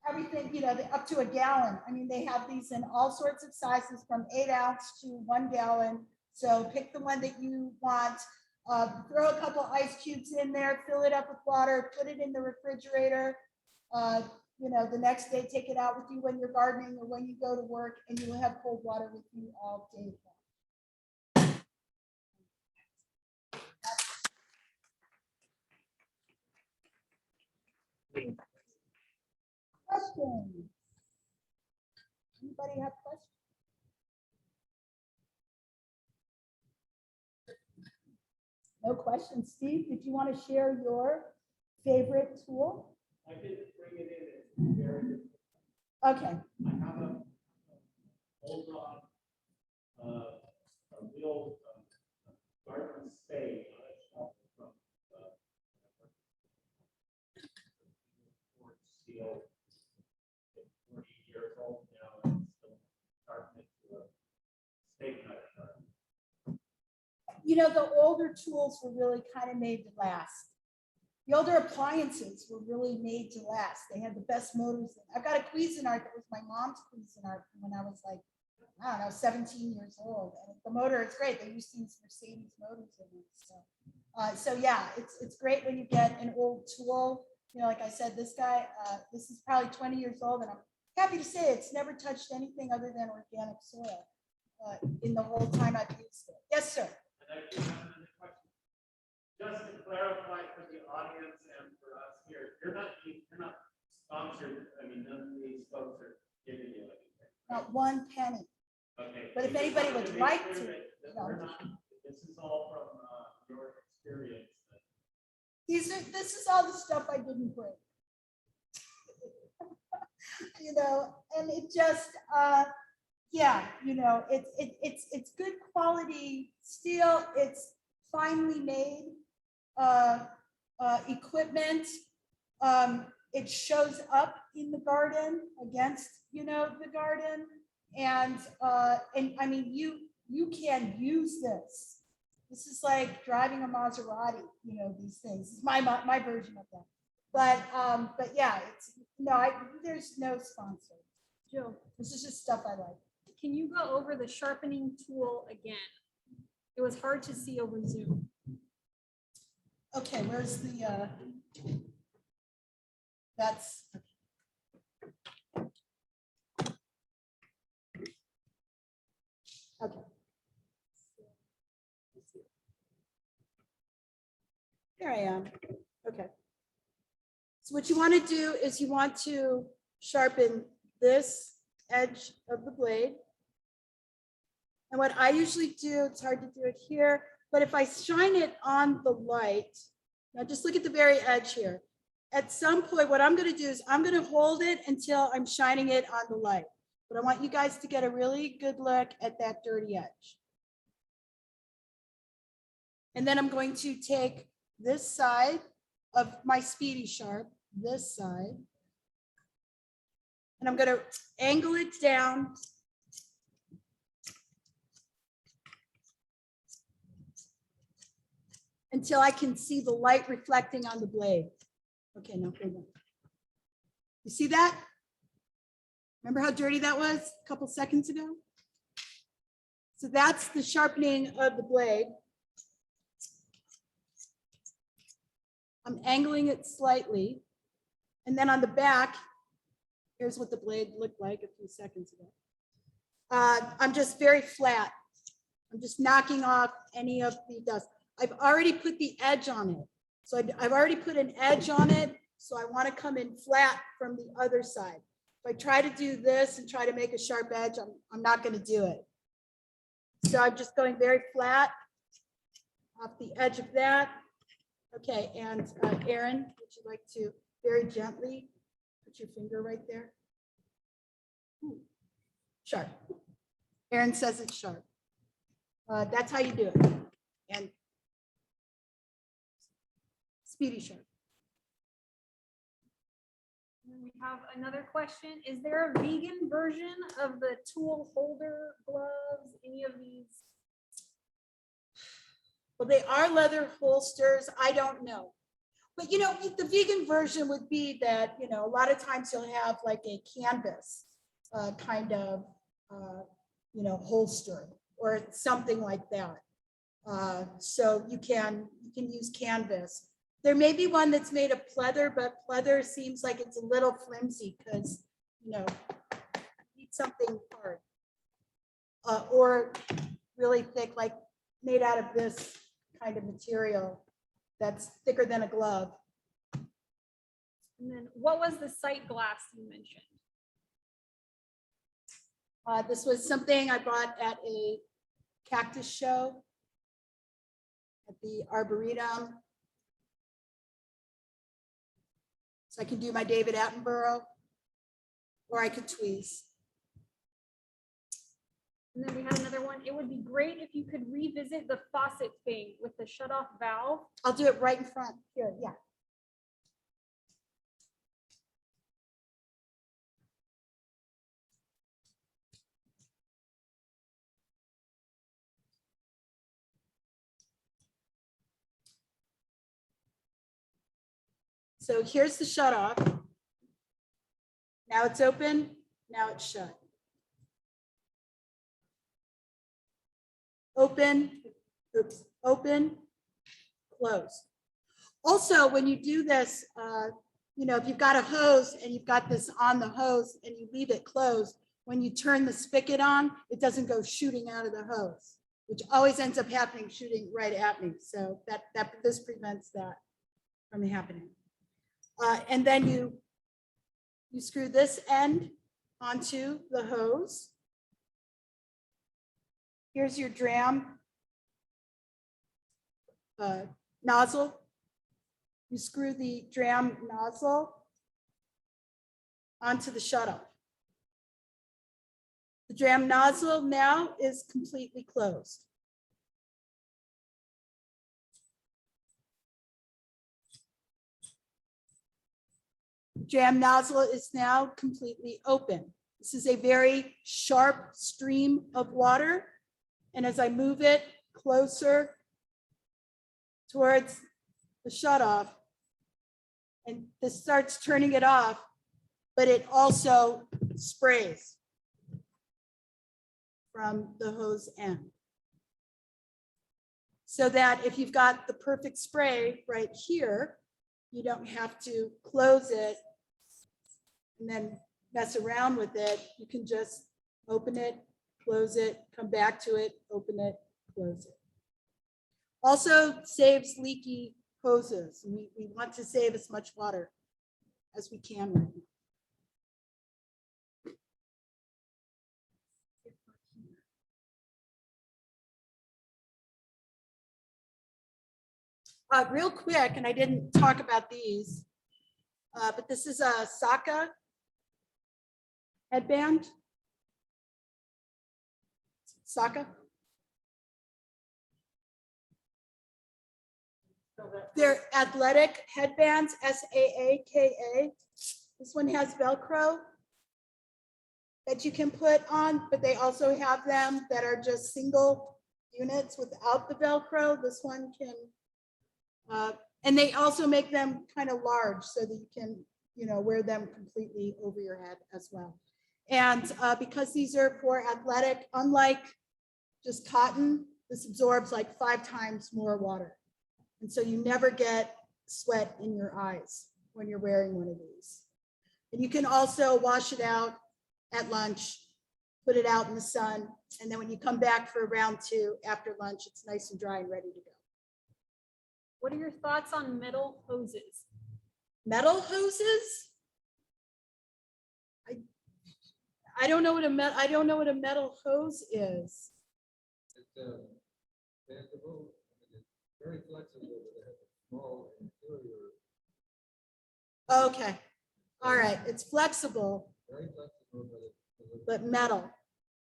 [SPEAKER 3] everything, you know, up to a gallon. I mean, they have these in all sorts of sizes from 8 ounce to 1 gallon. So pick the one that you want. Throw a couple ice cubes in there, fill it up with water, put it in the refrigerator. You know, the next day, take it out with you when you're gardening or when you go to work, and you will have cold water with you all day long. Questions? Anybody have questions? No questions. Steve, did you want to share your favorite tool?
[SPEAKER 5] I did bring it in. It's very good.
[SPEAKER 3] Okay.
[SPEAKER 5] I have a hold on a real garden spade on a shelf from steel. 40 years old now, and still sharpening to a steak knife.
[SPEAKER 3] You know, the older tools were really kind of made to last. The older appliances were really made to last. They had the best motors. I've got a Cuisinart that was my mom's Cuisinart from when I was like, I don't know, 17 years old. And the motor is great. They used these Mercedes motors in it. So yeah, it's great when you get an old tool. You know, like I said, this guy, this is probably 20 years old, and I'm happy to say it's never touched anything other than organic soil in the whole time I've used it. Yes, sir.
[SPEAKER 5] And I do have another question. Just to clarify for the audience and for us here, you're not sponsored. I mean, none of these folks are giving you anything.
[SPEAKER 3] Not one penny.
[SPEAKER 5] Okay.
[SPEAKER 3] But if anybody would like to,
[SPEAKER 5] We're not, this is all from your experience.
[SPEAKER 3] This is all the stuff I didn't bring. You know, and it just, yeah, you know, it's good quality steel. It's finely made equipment. It shows up in the garden against, you know, the garden, and I mean, you can use this. This is like driving a Maserati, you know, these things. It's my version of that. But yeah, it's there's no sponsor.
[SPEAKER 4] Jill,
[SPEAKER 3] This is just stuff I like.
[SPEAKER 4] can you go over the sharpening tool again? It was hard to see over Zoom.
[SPEAKER 3] Okay, where's the that's okay. Here I am. Okay. So what you want to do is you want to sharpen this edge of the blade. And what I usually do, it's hard to do it here, but if I shine it on the light, now just look at the very edge here. At some point, what I'm going to do is I'm going to hold it until I'm shining it on the light. But I want you guys to get a really good look at that dirty edge. And then I'm going to take this side of my Speedy Sharp, this side, and I'm going to angle it down until I can see the light reflecting on the blade. Okay, now hold on. You see that? Remember how dirty that was a couple seconds ago? So that's the sharpening of the blade. I'm angling it slightly. And then on the back, here's what the blade looked like a few seconds ago. I'm just very flat. I'm just knocking off any of the dust. I've already put the edge on it. So I've already put an edge on it. So I want to come in flat from the other side. If I try to do this and try to make a sharp edge, I'm not going to do it. So I'm just going very flat off the edge of that. Okay, and Erin, would you like to very gently put your finger right there? Sharp. Erin says it's sharp. That's how you do it. And Speedy Sharp.
[SPEAKER 4] We have another question. Is there a vegan version of the tool holder gloves? Any of these?
[SPEAKER 3] Well, they are leather holsters. I don't know. But, you know, the vegan version would be that, you know, a lot of times you'll have like a canvas kind of, you know, holster or something like that. So you can use canvas. There may be one that's made of pleather, but pleather seems like it's a little flimsy because, you know, you need something hard or really thick, like made out of this kind of material that's thicker than a glove.
[SPEAKER 4] And then what was the sight glass you mentioned?
[SPEAKER 3] This was something I bought at a cactus show at the Arboretum. So I can do my David Attenborough, or I could tweeze.
[SPEAKER 4] And then we had another one. It would be great if you could revisit the faucet thing with the shut-off valve.
[SPEAKER 3] I'll do it right in front here, yeah. So here's the shut off. Now it's open, now it's shut. Open, oops, open, close. Also, when you do this, you know, if you've got a hose and you've got this on the hose and you leave it closed, when you turn the spigot on, it doesn't go shooting out of the hose, which always ends up happening, shooting right at me. So this prevents that from happening. And then you screw this end onto the hose. Here's your dram nozzle. You screw the dram nozzle onto the shutoff. The dram nozzle now is completely closed. Dram nozzle is now completely open. This is a very sharp stream of water. And as I move it closer towards the shutoff, and this starts turning it off, but it also sprays from the hose end. So that if you've got the perfect spray right here, you don't have to close it and then mess around with it. You can just open it, close it, come back to it, open it, close it. Also saves leaky hoses. And we want to save as much water as we can right now. Real quick, and I didn't talk about these, but this is a Saka headband. Saka. They're athletic headbands, Saaka. This one has Velcro that you can put on, but they also have them that are just single units without the Velcro. This one can, and they also make them kind of large so that you can, wear them completely over your head as well. And because these are for athletic, unlike just cotton, this absorbs like 5 times more water. And so you never get sweat in your eyes when you're wearing one of these. And you can also wash it out at lunch, put it out in the sun, and then when you come back for round 2 after lunch, it's nice and dry and ready to go.
[SPEAKER 4] What are your thoughts on metal hoses?
[SPEAKER 3] Metal hoses? I don't know what a metal hose is.
[SPEAKER 6] It's bendable, it's very flexible, it has a small interior.
[SPEAKER 3] Okay, all right, it's flexible,
[SPEAKER 6] Very flexible,
[SPEAKER 3] but metal.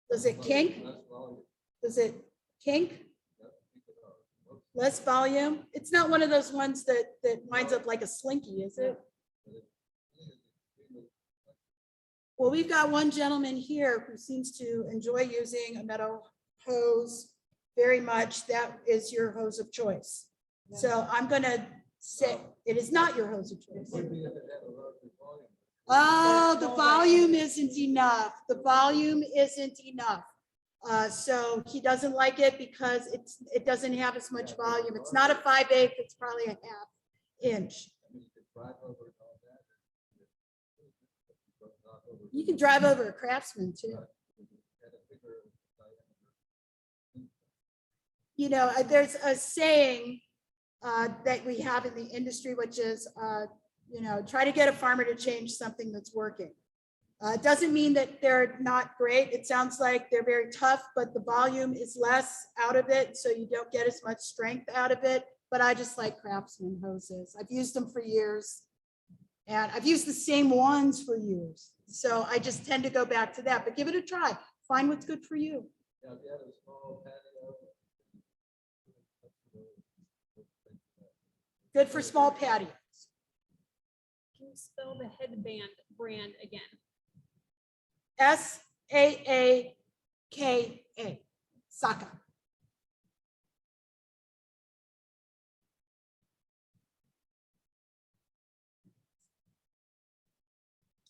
[SPEAKER 3] Does it kink?
[SPEAKER 6] less volume.
[SPEAKER 3] Does it kink?
[SPEAKER 6] That's because
[SPEAKER 3] Less volume? It's not one of those ones that winds up like a slinky, is it? Well, we've got one gentleman here who seems to enjoy using a metal hose very much. That is your hose of choice. So I'm gonna say it is not your hose of choice.
[SPEAKER 6] Would be if it had a larger volume.
[SPEAKER 3] Oh, the volume isn't enough. The volume isn't enough. So he doesn't like it because it doesn't have as much volume. It's not a 5/8, it's probably a 1/2 inch.
[SPEAKER 6] I mean, you could drive over and all that.
[SPEAKER 3] You can drive over a Craftsman too. There's a saying that we have in the industry, which is, try to get a farmer to change something that's working. It doesn't mean that they're not great. It sounds like they're very tough, but the volume is less out of it, so you don't get as much strength out of it. But I just like Craftsman hoses. I've used them for years, and I've used the same ones for years. So I just tend to go back to that, but give it a try. Find what's good for you.
[SPEAKER 6] Yeah, if you had a small patio.
[SPEAKER 3] Good for small patios.
[SPEAKER 4] Can you spell the headband brand again?
[SPEAKER 3] Saaka, Saka.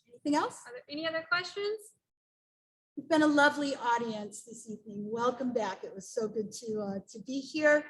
[SPEAKER 3] Anything else?
[SPEAKER 4] Are there any other questions?
[SPEAKER 3] It's been a lovely audience this evening. Welcome back. It was so good to be here.